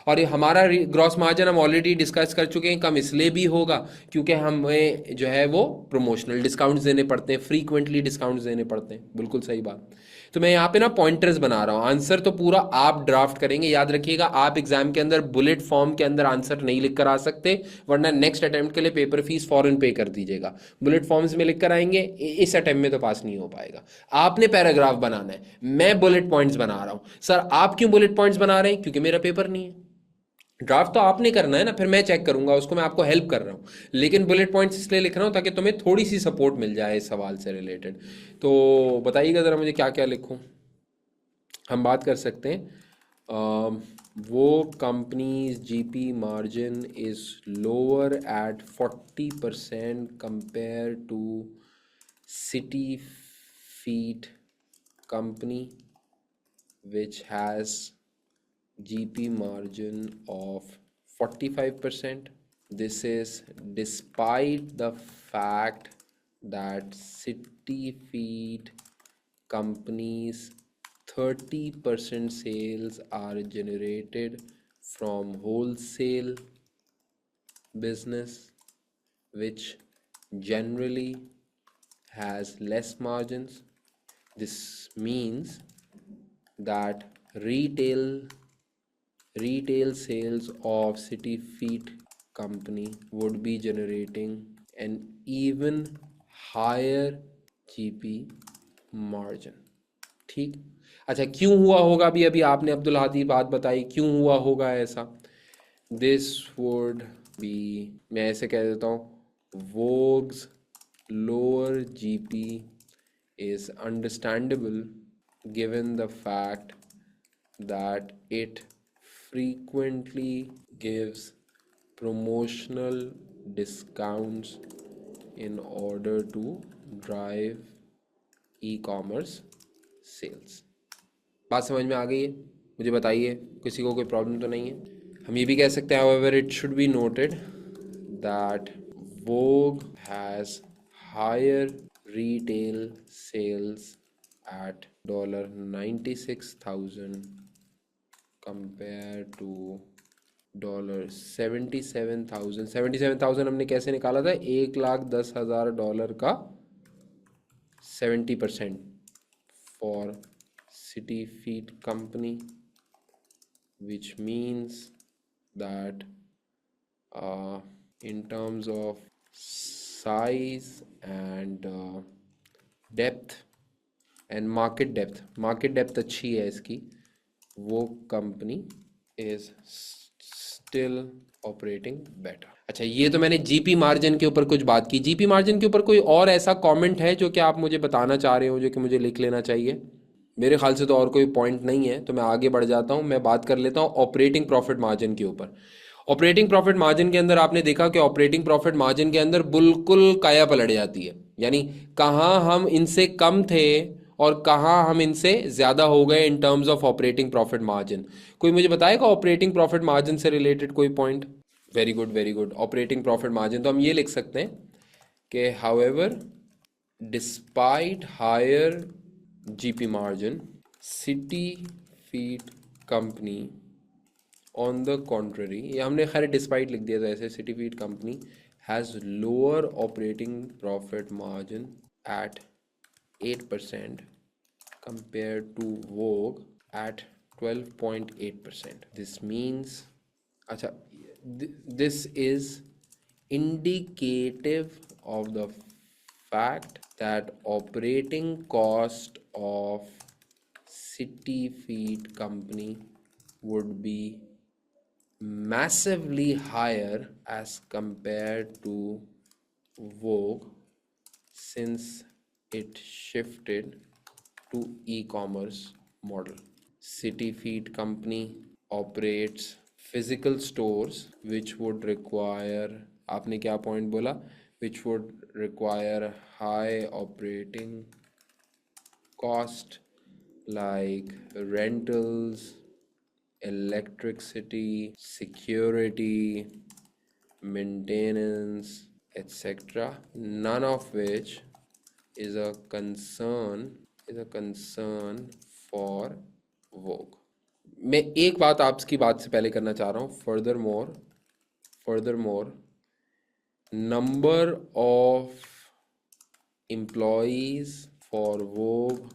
और ये हमारा ग्रॉस मार्जिन हम ऑलरेडी डिस्कस कर चुके हैं, कम इसलिए भी होगा क्योंकि हमें जो है वो प्रमोशनल डिस्काउंट्स देने पड़ते हैं, फ्रीक्वेंटली डिस्काउंट्स देने पड़ते हैं। बिल्कुल सही बात। तो मैं यहाँ पे ना पॉइंटर्स बना रहा हूँ, आंसर तो पूरा आप ड्राफ्ट करेंगे। याद रखिएगा, आप एग्जाम के अंदर बुलेट फॉर्म के अंदर आंसर नहीं लिख कर आ सकते, वरना नेक्स्ट अटेम्प्ट के लिए पेपर फीस फॉरन पे कर दीजिएगा। बुलेट फॉर्म्स में लिख कर आएंगे, इस अटेम्प्ट में तो पास नहीं हो पाएगा। आपने पैराग्राफ बनाना है, मैं बुलेट पॉइंट्स बना रहा हूँ। सर आप क्यों बुलेट पॉइंट्स बना रहे हैं? क्योंकि मेरा पेपर नहीं है। ड्राफ्ट तो आपने करना है ना, फिर मैं चेक करूंगा उसको, मैं आपको हेल्प कर रहा हूँ। लेकिन बुलेट पॉइंट्स इसलिए लिख रहा हूँ ताकि तुम्हें थोड़ी सी सपोर्ट मिल जाए इस सवाल से रिलेटेड। तो बताइएगा ज़रा मुझे क्या क्या लिखूँ। हम बात कर सकते हैं, वो companies GP margin is lower at 40% compared to city feed company which has GP margin of 45%. This is despite the fact that City Feed companies 30% sales are generated from wholesale business, which generally has less margins. This means that retail sales of City Feed company would be generating an even higher GP margin. ठीक, अच्छा, क्यों हुआ होगा? अभी अभी आपने अब्दुल हादी बात बताई, क्यों हुआ होगा ऐसा? दिस वुड बी, मैं ऐसे कह देता हूँ, Vox lower GP is understandable given the fact that it frequently gives promotional discounts in order to drive e-commerce sales. बात समझ में आ गई है? मुझे बताइए, किसी को कोई प्रॉब्लम तो नहीं है? हम ये भी कह सकते हैं, however it should be noted that Vogue has higher retail sales at $96,000 compared to $77,000. 77,000 हमने कैसे निकाला था? $1,10,000 का 70% for City Feet Company, which means that in terms of size and depth and market depth अच्छी है इसकी, वो company is still operating better. अच्छा, ये तो मैंने जीपी मार्जिन के ऊपर कुछ बात की. जीपी मार्जिन के ऊपर कोई और ऐसा कमेंट है जो कि आप मुझे बताना चाह रहे हो, जो कि मुझे लिख लेना चाहिए? मेरे ख्याल से तो और कोई पॉइंट नहीं है, तो मैं आगे बढ़ जाता हूँ. मैं बात कर लेता हूँ ऑपरेटिंग प्रॉफिट मार्जिन के ऊपर. ऑपरेटिंग प्रॉफिट मार्जिन के अंदर आपने देखा कि ऑपरेटिंग प्रॉफिट मार्जिन के अंदर बिल्कुल काया पलट जाती है. यानी कहाँ हम इनसे कम थे और कहाँ हम इनसे ज़्यादा हो गए in terms of operating profit margin. कोई मुझे बताएगा ऑपरेटिंग प्रॉफिट मार्जिन से रिलेटेड कोई point? Very good, very good. Operating profit margin तो हम ये लिख सकते हैं कि however despite higher GP margin, city feed company on the contrary, ये हमने खैर डिस्पाइट लिख दिया था ऐसे, city feed company has lower operating profit margin at 8% compared to Vogue at 12.8%. This means, अच्छा, this is indicative of the fact that operating cost of City Feed Company would be massively higher as compared to Vogue since it shifted to e-commerce model. City Feed Company operates physical stores which would require, आपने क्या point बोला, which would require high operating cost like rentals, electricity, security, maintenance, etc., none of which is a concern for Vogue. मैं एक बात आपकी बात से पहले करना चाह रहा हूँ. furthermore number of employees for Vogue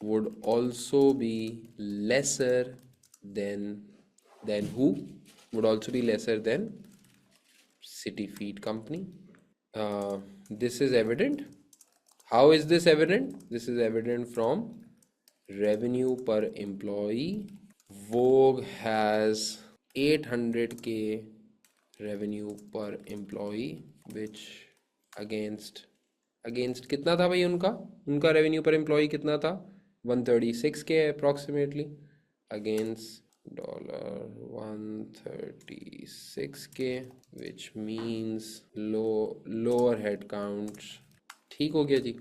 would also be lesser than who? Would also be lesser than City Feed Company. This is evident. How is this evident? This is evident from revenue per employee. Vogue has 800K revenue per employee, which against कितना था भाई उनका revenue per employee कितना था? 136K approximately against $136K, which means lower head counts. ठीक हो गया जी.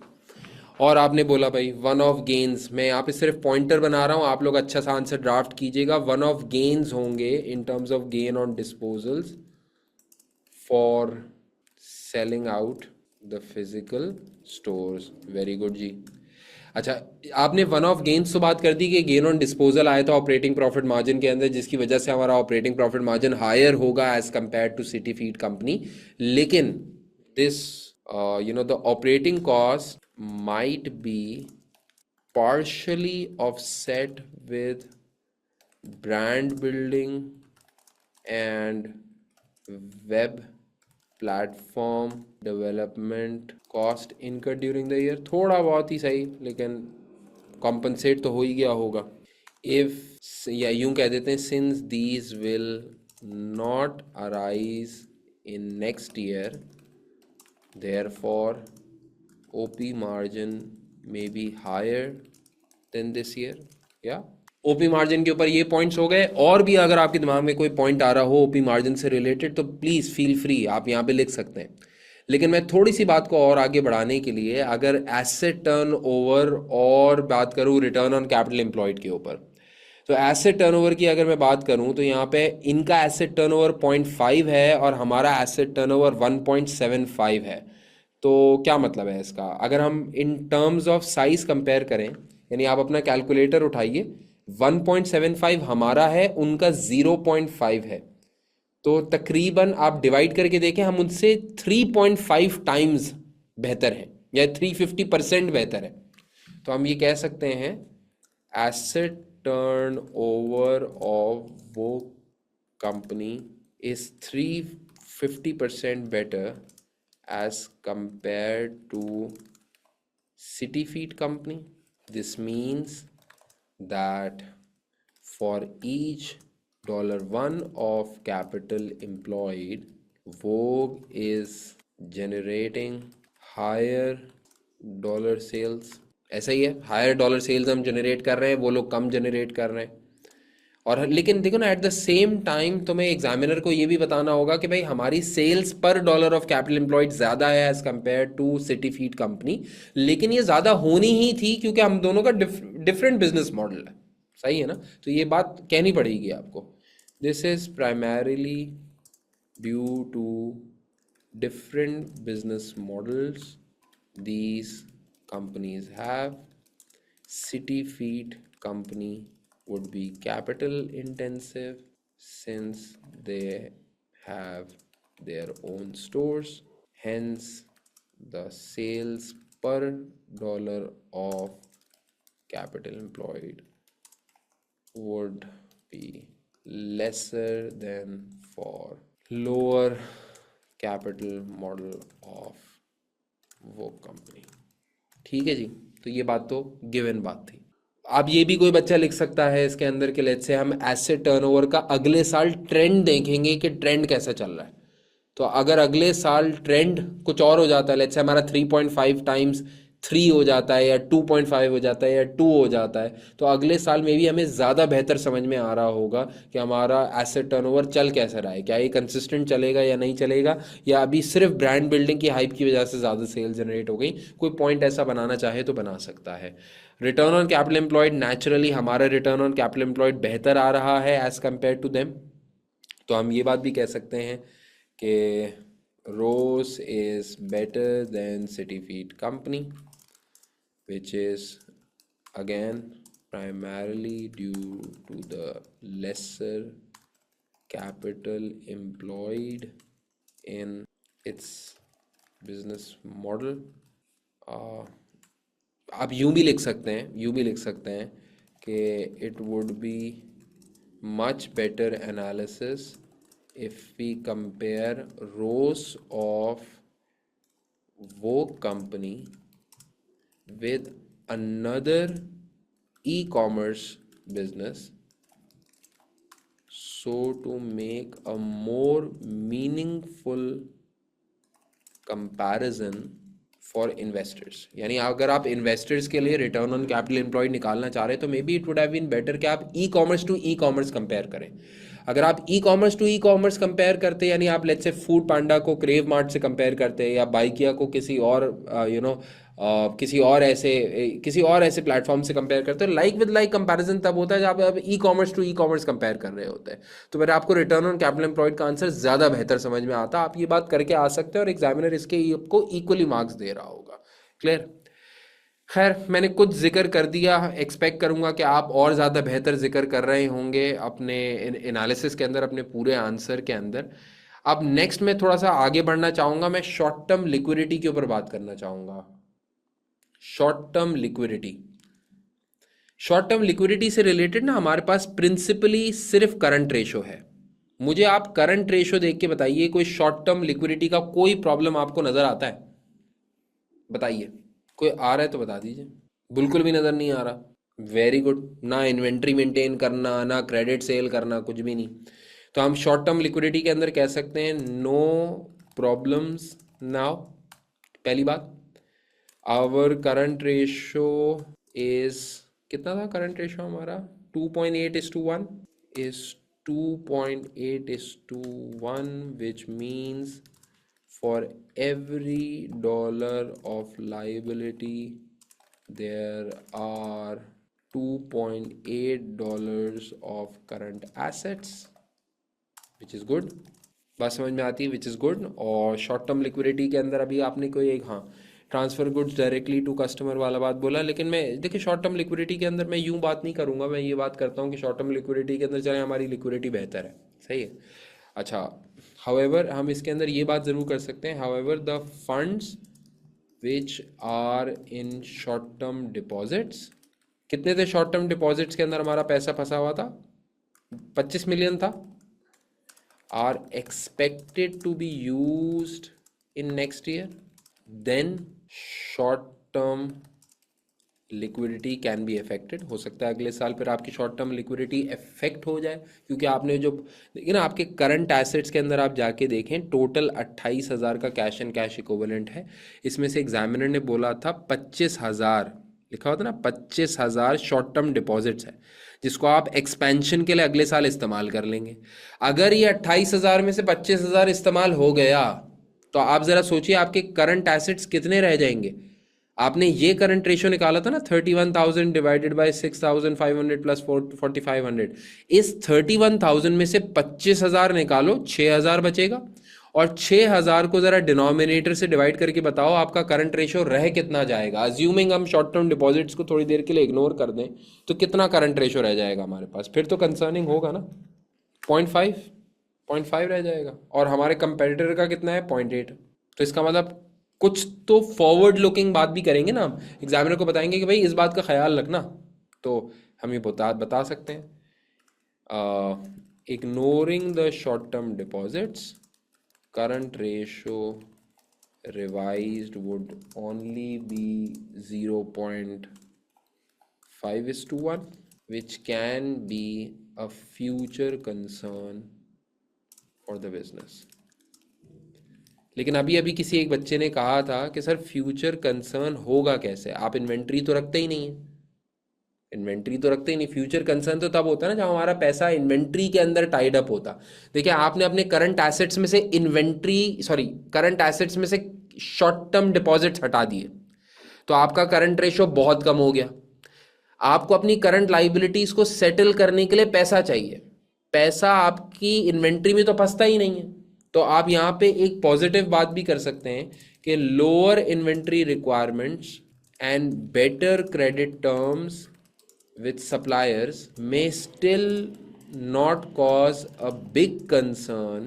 और आपने बोला भाई वन ऑफ गेन्स, मैं यहाँ पे सिर्फ पॉइंटर बना रहा हूँ, आप लोग अच्छा सा आंसर ड्राफ्ट कीजिएगा. वन ऑफ गेन्स होंगे in terms of gain on disposals for selling out the physical stores. Very good जी. अच्छा, आपने वन ऑफ गेन्स तो बात कर दी कि गेन ऑन डिस्पोजल आया था ऑपरेटिंग प्रॉफिट मार्जिन के अंदर, जिसकी वजह से हमारा ऑपरेटिंग प्रॉफिट मार्जिन हायर होगा as compare to city feed company. लेकिन this the operating cost might be partially offset with brand building and web platform development cost incurred during the year. थोड़ा बहुत ही सही, लेकिन कॉम्पनसेट तो हो ही गया होगा। इफ या यूं कह देते हैं since these will not arise in next year therefore OP margin may be higher than this year. या ओपी मार्जिन के ऊपर ये पॉइंट्स हो गए। और भी अगर आपके दिमाग में कोई पॉइंट आ रहा हो ओपी मार्जिन से रिलेटेड तो प्लीज़ फील फ्री, आप यहाँ पे लिख सकते हैं। लेकिन मैं थोड़ी सी बात को और आगे बढ़ाने के लिए अगर एसेट टर्न ओवर और बात करूँ रिटर्न ऑन कैपिटल एम्प्लॉयड के ऊपर, तो एसेट टर्नओवर की अगर मैं बात करूं तो यहाँ पे इनका एसेट टर्नओवर 0.5 है और हमारा एसेट टर्नओवर 1.75 है। तो क्या मतलब है इसका, अगर हम इन टर्म्स ऑफ साइज कंपेयर करें, यानी आप अपना कैलकुलेटर उठाइए, 1.75 हमारा है, उनका 0.5 है, तो तकरीबन आप डिवाइड करके देखें हम उनसे 3.5 टाइम्स बेहतर है या 350% बेहतर है। तो हम ये कह सकते हैं एसेट टर्न ओवर ऑफ वो company is 350% better as compared to city feet company. This means that for each $1 of capital employed, Vogue is generating higher dollar sales. ऐसा ही है, हायर डॉलर सेल्स हम जनरेट कर रहे हैं, वो लोग कम जनरेट कर रहे हैं। और लेकिन देखो ना, एट द सेम टाइम तुम्हें एग्जामिनर को ये भी बताना होगा कि भाई हमारी सेल्स पर डॉलर ऑफ कैपिटल एम्प्लॉयड ज़्यादा है as compare to city feed company, लेकिन ये ज़्यादा होनी ही थी क्योंकि हम दोनों का डिफरेंट बिजनेस मॉडल है। सही है ना, तो ये बात कहनी पड़ेगी आपको। This is primarily due to different business models these companies have. City feed company would be capital intensive since they have their own stores, hence the sales per dollar of capital employed would be lesser than for lower capital model of वो company. ठीक है जी, तो ये बात तो given बात थी। अब ये भी कोई बच्चा लिख सकता है इसके अंदर के लेट्स से हम एसेट टर्नओवर का अगले साल ट्रेंड देखेंगे कि ट्रेंड कैसा चल रहा है। तो अगर अगले साल ट्रेंड कुछ और हो जाता है, लेट्स से हमारा 3.5 टाइम्स 3 हो जाता है या 2.5 हो जाता है या 2 हो जाता है, तो अगले साल में भी हमें ज़्यादा बेहतर समझ में आ रहा होगा कि हमारा एसेट टर्नओवर चल कैसा रहा है, क्या ये कंसिस्टेंट चलेगा या नहीं चलेगा, या अभी सिर्फ ब्रांड बिल्डिंग की हाइप की वजह से ज़्यादा सेल जनरेट हो गई। कोई पॉइंट ऐसा बनाना चाहे तो बना सकता है। Return on capital employed, naturally हमारा रिटर्न ऑन कैपिटल एम्प्लॉयड बेहतर आ रहा है एज कम्पेयर टू देम। तो हम ये बात भी कह सकते हैं कि Ross is better than city feed company, which is again primarily due to the lesser capital employed in its business model. आप यूं भी लिख सकते हैं कि it would be much better analysis if we compare rows of वो company with another e-commerce business, so to make a more meaningful comparison for investors। यानी अगर आप इन्वेस्टर्स के लिए रिटर्न ऑन कैपिटल एम्प्लॉयड निकालना चाह रहे हैं तो maybe it would have been better कि आप e commerce to e commerce compare करें। अगर आप e commerce to e commerce compare करते, यानी आप लेट्स से फूड पांडा को क्रेव मार्ट से कंपेयर करते या बाइकिया को किसी और किसी और ऐसे प्लेटफॉर्म से कंपेयर करते हो, लाइक विद लाइक कंपैरिजन तब होता है जब आप e commerce to e commerce compare कर रहे होते हैं। तो फिर आपको रिटर्न ऑन कैपिटल एम्प्लॉयड का आंसर ज़्यादा बेहतर समझ में आता। आप ये बात करके आ सकते हैं और एग्जामिनर इसके आपको इक्वली मार्क्स दे रहा होगा। क्लियर? खैर, मैंने कुछ जिक्र कर दिया, एक्सपेक्ट करूंगा कि आप और ज़्यादा बेहतर जिक्र कर रहे होंगे अपने एनालिसिस के अंदर, अपने पूरे आंसर के अंदर। अब नेक्स्ट मैं थोड़ा सा आगे बढ़ना चाहूँगा, मैं शॉर्ट टर्म लिक्विडिटी के ऊपर बात करना चाहूँगा। शॉर्ट टर्म लिक्विडिटी से रिलेटेड ना हमारे पास प्रिंसिपली सिर्फ करंट रेशो है। मुझे आप करंट रेशो देख के बताइए कोई शॉर्ट टर्म लिक्विडिटी का कोई प्रॉब्लम आपको नजर आता है? बताइए, कोई आ रहा है तो बता दीजिए। बिल्कुल भी नजर नहीं आ रहा। Very good. ना इन्वेंट्री मेंटेन करना, ना क्रेडिट सेल करना, कुछ भी नहीं। तो हम शॉर्ट टर्म लिक्विडिटी के अंदर कह सकते हैं नो प्रॉब्लम्स नाउ। पहली बात, आवर करंट रेशो इज, कितना था करंट रेशो हमारा? 2.8:1 is 2.8:1, which means for every dollar of liability there are $2.8 of current assets, which is good। बात समझ में आती है, विच इज़ गुड। और शॉर्ट टर्म लिक्विडिटी के अंदर अभी आपने कोई एक, हाँ, transfer goods directly to customer वाला बात बोला, लेकिन मैं देखिए शॉर्ट टर्म लिक्विडिटी के अंदर मैं यूँ बात नहीं करूँगा, मैं ये बात करता हूँ कि शॉर्ट टर्म लिक्विडिटी के अंदर चले हमारी लिक्विडिटी बेहतर है, सही है। अच्छा, हाउएवर हम इसके अंदर ये बात ज़रूर कर सकते हैं, however the funds which are in short term deposits, कितने थे शॉर्ट टर्म डिपॉजिट्स के अंदर हमारा पैसा फंसा हुआ था? 25 मिलियन था। are expected to be used in next year, then short term liquidity can be affected। हो सकता है अगले साल फिर आपकी शॉर्ट टर्म लिक्विडिटी अफेक्ट हो जाए, क्योंकि आपने जो देखिए ना, आपके करंट एसेट्स के अंदर आप जाके देखें टोटल 28,000 का कैश एंड कैश इक्विवेलेंट है। इसमें से एग्जामिनर ने बोला था 25,000, लिखा हुआ था ना 25,000 शॉर्ट टर्म डिपॉजिट्स है, जिसको आप एक्सपेंशन के लिए अगले साल इस्तेमाल कर लेंगे। अगर ये 28,000 में से 25,000 इस्तेमाल हो गया तो आप ज़रा सोचिए आपके करंट एसेट्स कितने रह जाएंगे। आपने ये करंट रेशो निकाला था ना 31,000 डिवाइडेड बाय 6,500 प्लस 4,500, इस 31,000 में से 25,000 निकालो, 6,000 बचेगा, और 6,000 को ज़रा डिनोमिनेटर से डिवाइड करके बताओ आपका करंट रेशो रह कितना जाएगा। अज्यूमिंग हम शॉर्ट टर्म डिपॉजिट्स को थोड़ी देर के लिए इग्नोर कर दें तो कितना करंट रेशो रह जाएगा हमारे पास? फिर तो कंसर्निंग होगा ना, 0.5 रह जाएगा, और हमारे कंपेटिटर का कितना है? 0.8। तो इसका मतलब कुछ तो फॉरवर्ड लुकिंग बात भी करेंगे ना हम, एग्जामिनर को बताएंगे कि भाई इस बात का ख्याल रखना, तो हम ये बता सकते हैं ignoring the short term deposits, current ratio revised would only be 0.5:1, which can be a future concern for the business। लेकिन अभी अभी किसी एक बच्चे ने कहा था कि सर फ्यूचर कंसर्न होगा कैसे? आप इन्वेंट्री तो रखते ही नहीं है, इन्वेंट्री तो रखते ही नहीं। फ्यूचर कंसर्न तो तब होता है ना जब हमारा पैसा इन्वेंट्री के अंदर टाइड अप होता। देखिए आपने अपने करंट एसेट्स में से करंट एसेट्स में से शॉर्ट टर्म डिपॉजिट्स हटा दिए, तो आपका करंट रेशो बहुत कम हो गया। आपको अपनी करंट लाइबिलिटीज को सेटल करने के लिए पैसा चाहिए, पैसा आपकी इन्वेंट्री में तो फंसता ही नहीं है। तो आप यहाँ पे एक पॉजिटिव बात भी कर सकते हैं कि lower inventory requirements and better credit terms with suppliers may still not cause a big concern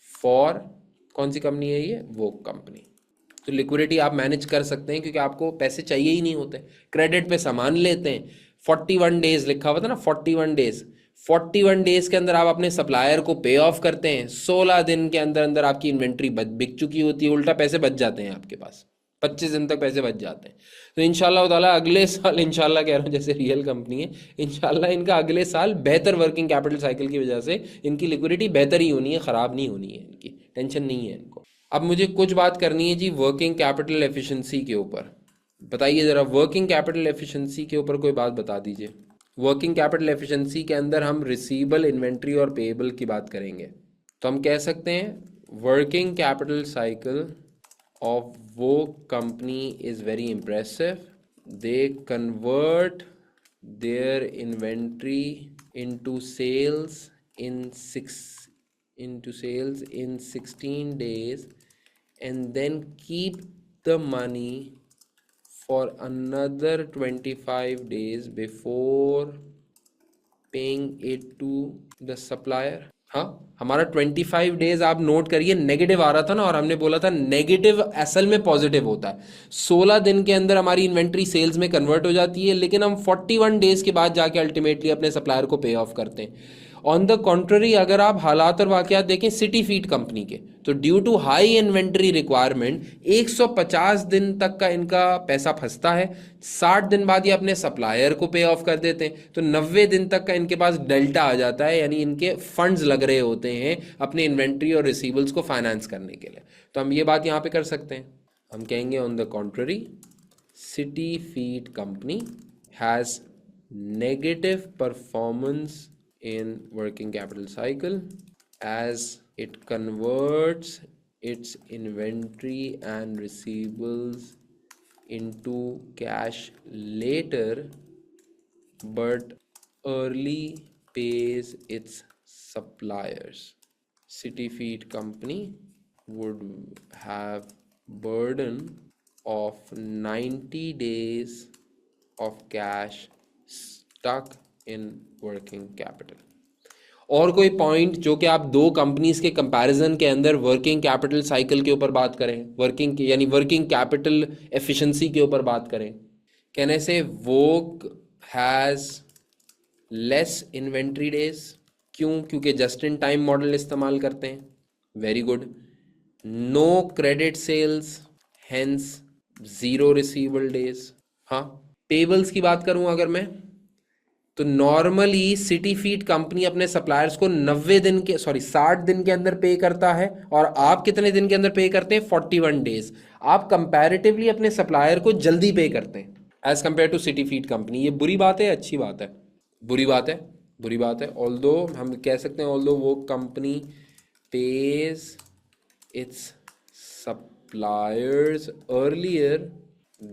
for, कौन सी कंपनी है ये? वो कंपनी। तो लिक्विडिटी आप मैनेज कर सकते हैं क्योंकि आपको पैसे चाहिए ही नहीं होते। क्रेडिट पे सामान लेते हैं, 41 डेज लिखा हुआ था ना, 41 डेज, 41 डेज के अंदर आप अपने सप्लायर को पे ऑफ करते हैं, 16 दिन के अंदर अंदर आपकी इन्वेंट्री बिक चुकी होती है, उल्टा पैसे बच जाते हैं आपके पास, 25 दिन तक पैसे बच जाते हैं। तो इंशाल्लाह ताला अगले साल, इंशाल्लाह कह रहा हूँ जैसे रियल कंपनी है, इंशाल्लाह इनका अगले साल बेहतर वर्किंग कैपिटल साइकिल की वजह से इनकी लिक्विडिटी बेहतर ही होनी है, ख़राब नहीं होनी है, इनकी टेंशन नहीं है इनको। अब मुझे कुछ बात करनी है जी वर्किंग कैपिटल एफिशिएंसी के ऊपर। बताइए ज़रा, वर्किंग कैपिटल एफिशिएंसी के ऊपर कोई बात बता दीजिए। वर्किंग कैपिटल एफिशिएंसी के अंदर हम रिसीवेबल, इन्वेंट्री और पेएबल की बात करेंगे। तो हम कह सकते हैं वर्किंग कैपिटल साइकिल of वो company is very impressive। they convert their inventory into sales in 16 days and then keep the money for another 25 days before paying it to the supplier। हाँ, हमारा 25 डेज आप note करिए, negative आ रहा था ना, और हमने बोला था नेगेटिव असल में पॉजिटिव होता है। 16 दिन के अंदर हमारी इन्वेंट्री सेल्स में कन्वर्ट हो जाती है, लेकिन हम 41 डेज के बाद जाके अल्टीमेटली अपने सप्लायर को पे ऑफ करते हैं। ऑन द कॉन्ट्ररी अगर आप हालात और वाकयात देखें सिटी फीड कंपनी के, तो due to high inventory requirement 150 दिन तक का इनका पैसा फंसता है। 60 दिन बाद ये अपने सप्लायर को पे ऑफ कर देते हैं, तो 90 दिन तक का इनके पास डेल्टा आ जाता है, यानी इनके फंड्स लग रहे होते हैं अपने इन्वेंट्री और रिसीवल्स को फाइनेंस करने के लिए। तो हम ये बात यहाँ पे कर सकते हैं, हम कहेंगे on the contrary city feed company has negative performance in working capital cycle as it converts its inventory and receivables into cash later but early pays its suppliers. City Feed Company would have burden of 90 days of cash stuck in working capital. और कोई point जो कि आप दो companies के comparison के अंदर working capital cycle के ऊपर बात करें, वर्किंग यानी वर्किंग कैपिटल एफिशिएंसी के ऊपर बात करें, कहने से Vox has less inventory days. क्यों? क्योंकि जस्ट इन टाइम मॉडल इस्तेमाल करते हैं। Very good. No credit sales, hence zero receivable days. हाँ, पेबल्स की बात करूं अगर मैं, तो नॉर्मली सिटी फीड कंपनी अपने सप्लायर्स को 60 दिन के अंदर पे करता है, और आप कितने दिन के अंदर पे करते हैं? 41 डेज। आप कंपैरेटिवली अपने सप्लायर को जल्दी पे करते हैं as compare to city feed company. ये बुरी बात है, अच्छी बात है? बुरी बात है, बुरी बात है। ऑल्दो हम कह सकते हैं ऑल्दो वो company pays its suppliers earlier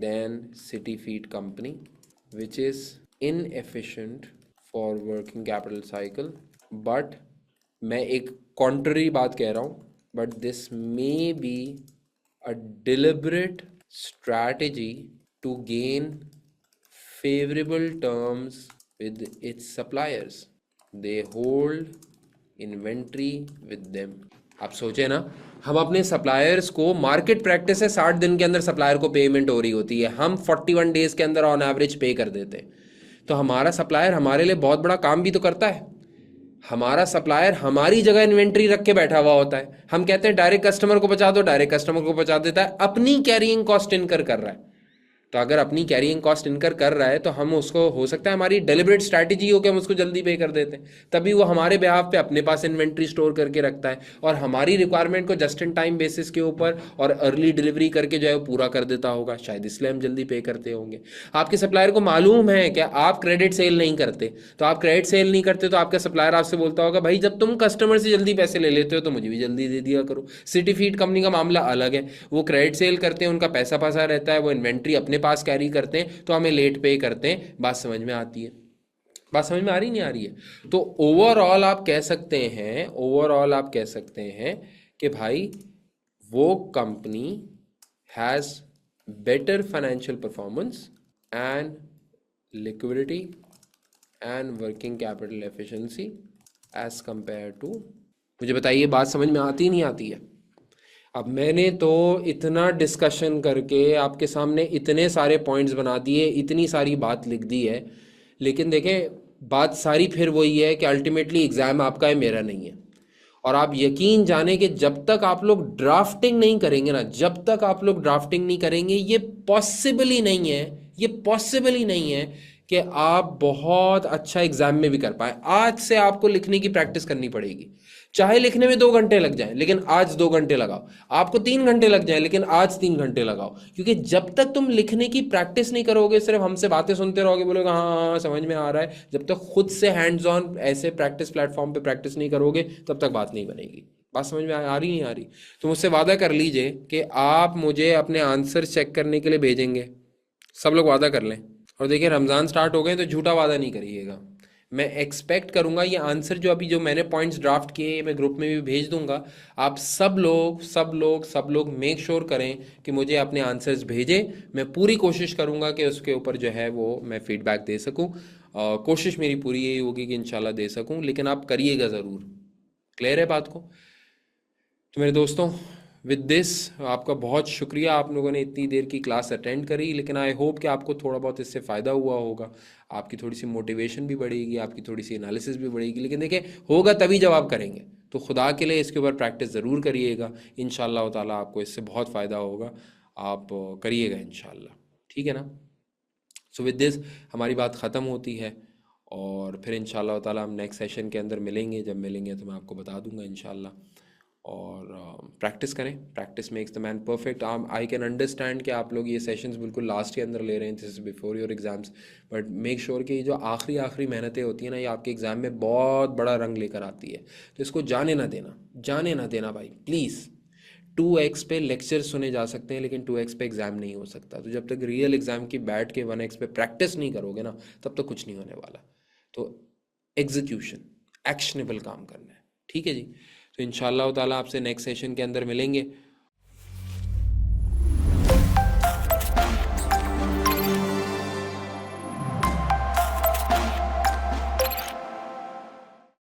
than city feed company, which is inefficient for working capital cycle, but मैं एक contrary बात कह रहा हूँ, but this may be a deliberate strategy to gain favorable terms with its suppliers. They hold inventory with them. आप सोचे ना, हम अपने सप्लायर्स को, मार्केट प्रैक्टिस है 60 दिन के अंदर सप्लायर को पेमेंट हो रही होती है, हम 41 डेज के अंदर ऑन एवरेज पे कर देते हैं। तो हमारा सप्लायर हमारे लिए बहुत बड़ा काम भी तो करता है। हमारा सप्लायर हमारी जगह इन्वेंट्री रख के बैठा हुआ होता है। हम कहते हैं डायरेक्ट कस्टमर को पहुंचा दो, डायरेक्ट कस्टमर को पहुंचा देता है, अपनी कैरिंग कॉस्ट इनकर कर रहा है। तो अगर अपनी कैरिंग कॉस्ट इनकर कर रहा है तो हम उसको, हो सकता है हमारी डेलिबरेट स्ट्रैटेजी हो कि हम उसको जल्दी पे कर देते हैं, तभी वो हमारे बिहाफ पे अपने पास इन्वेंट्री स्टोर करके रखता है और हमारी रिक्वायरमेंट को जस्ट इन टाइम बेसिस के ऊपर और अर्ली डिलीवरी करके जो है वो पूरा कर देता होगा। शायद इसलिए हम जल्दी पे करते होंगे। आपके सप्लायर को मालूम है कि आप क्रेडिट सेल नहीं करते, तो आप क्रेडिट सेल नहीं करते तो आपका सप्लायर आपसे बोलता होगा, भाई जब तुम कस्टमर से जल्दी पैसे ले लेते हो तो मुझे भी जल्दी दे दिया करो। सिटी फीड कंपनी का मामला अलग है, वो क्रेडिट सेल करते हैं, उनका पैसा फंसा रहता है, वो इन्वेंट्री अपने पास कैरी करते हैं, तो हमें लेट पे करते हैं। बात समझ में आती है? बात समझ में आ रही नहीं आ रही है? तो ओवरऑल आप कह सकते हैं कि भाई वो company has better financial performance and liquidity and working capital efficiency as compare to. मुझे बताइए, बात समझ में आती नहीं आती है? अब मैंने तो इतना डिस्कशन करके आपके सामने इतने सारे पॉइंट्स बना दिए, इतनी सारी बात लिख दी है, लेकिन देखें बात सारी फिर वही है कि अल्टीमेटली एग्ज़ाम आपका है, मेरा नहीं है। और आप यकीन जाने कि जब तक आप लोग ड्राफ्टिंग नहीं करेंगे ना, जब तक आप लोग ड्राफ्टिंग नहीं करेंगे, ये पॉसिबल ही नहीं है कि आप बहुत अच्छा एग्जाम में भी कर पाए। आज से आपको लिखने की प्रैक्टिस करनी पड़ेगी। चाहे लिखने में 2 घंटे लग जाए, लेकिन आज 2 घंटे लगाओ। आपको 3 घंटे लग जाए, लेकिन आज 3 घंटे लगाओ। क्योंकि जब तक तुम लिखने की प्रैक्टिस नहीं करोगे, सिर्फ हमसे बातें सुनते रहोगे, बोलोगे हाँ समझ में आ रहा है, जब तक खुद से हैंड्स ऑन ऐसे प्रैक्टिस प्लेटफॉर्म पे प्रैक्टिस नहीं करोगे, तब तक बात नहीं बनेगी। बात समझ में आ रही नहीं आ रही? तो मुझसे वादा कर लीजिए कि आप मुझे अपने आंसर चेक करने के लिए भेजेंगे। सब लोग वादा कर लें। और देखिए रमज़ान स्टार्ट हो गए तो झूठा वादा नहीं करिएगा। मैं एक्सपेक्ट करूंगा ये आंसर जो मैंने पॉइंट्स ड्राफ्ट किए मैं ग्रुप में भी भेज दूंगा। आप सब लोग मेक श्योर करें कि मुझे अपने आंसर्स भेजें। मैं पूरी कोशिश करूंगा कि उसके ऊपर जो है वो मैं फीडबैक दे सकूं। कोशिश मेरी पूरी यही होगी कि इंशाल्लाह दे सकूं, लेकिन आप करिएगा ज़रूर। क्लियर है बात को? तो मेरे दोस्तों, विद दिस आपका बहुत शुक्रिया, आप लोगों ने इतनी देर की क्लास अटेंड करी, लेकिन आई होप कि आपको थोड़ा बहुत इससे फ़ायदा हुआ होगा, आपकी थोड़ी सी मोटिवेशन भी बढ़ेगी, आपकी थोड़ी सी एनालिसिस भी बढ़ेगी। लेकिन देखिए, होगा तभी जब आप करेंगे, तो खुदा के लिए इसके ऊपर प्रैक्टिस ज़रूर करिएगा। इंशाल्लाह ताला आपको इससे बहुत फ़ायदा होगा, आप करिएगा इंशाल्लाह। ठीक है ना? सो विद दिस हमारी बात ख़त्म होती है, और फिर इंशाल्लाह ताला हम नेक्स्ट सेशन के अंदर मिलेंगे। जब मिलेंगे तो मैं आपको बता दूंगा इंशाल्लाह। और प्रैक्टिस करें, practice makes the man perfect. I can understand कि आप लोग ये सेशंस बिल्कुल लास्ट के अंदर ले रहे हैं, this is before your exams, but make sure कि ये जो आखिरी आखिरी मेहनतें होती हैं ना, ये आपके एग्ज़ाम में बहुत बड़ा रंग लेकर आती है। तो इसको जाने ना देना, जाने ना देना भाई, प्लीज़। 2x पे लेक्चर सुने जा सकते हैं, लेकिन 2x पे एग्ज़ाम नहीं हो सकता। तो जब तक रियल एग्ज़ाम की बैठ के 1x पे प्रैक्टिस नहीं करोगे ना, तब तक कुछ नहीं होने वाला। तो एग्जीक्यूशन, एक्शनेबल काम करना है। ठीक है जी? तो इंशाल्लाह ताला आपसे नेक्स्ट सेशन के अंदर मिलेंगे।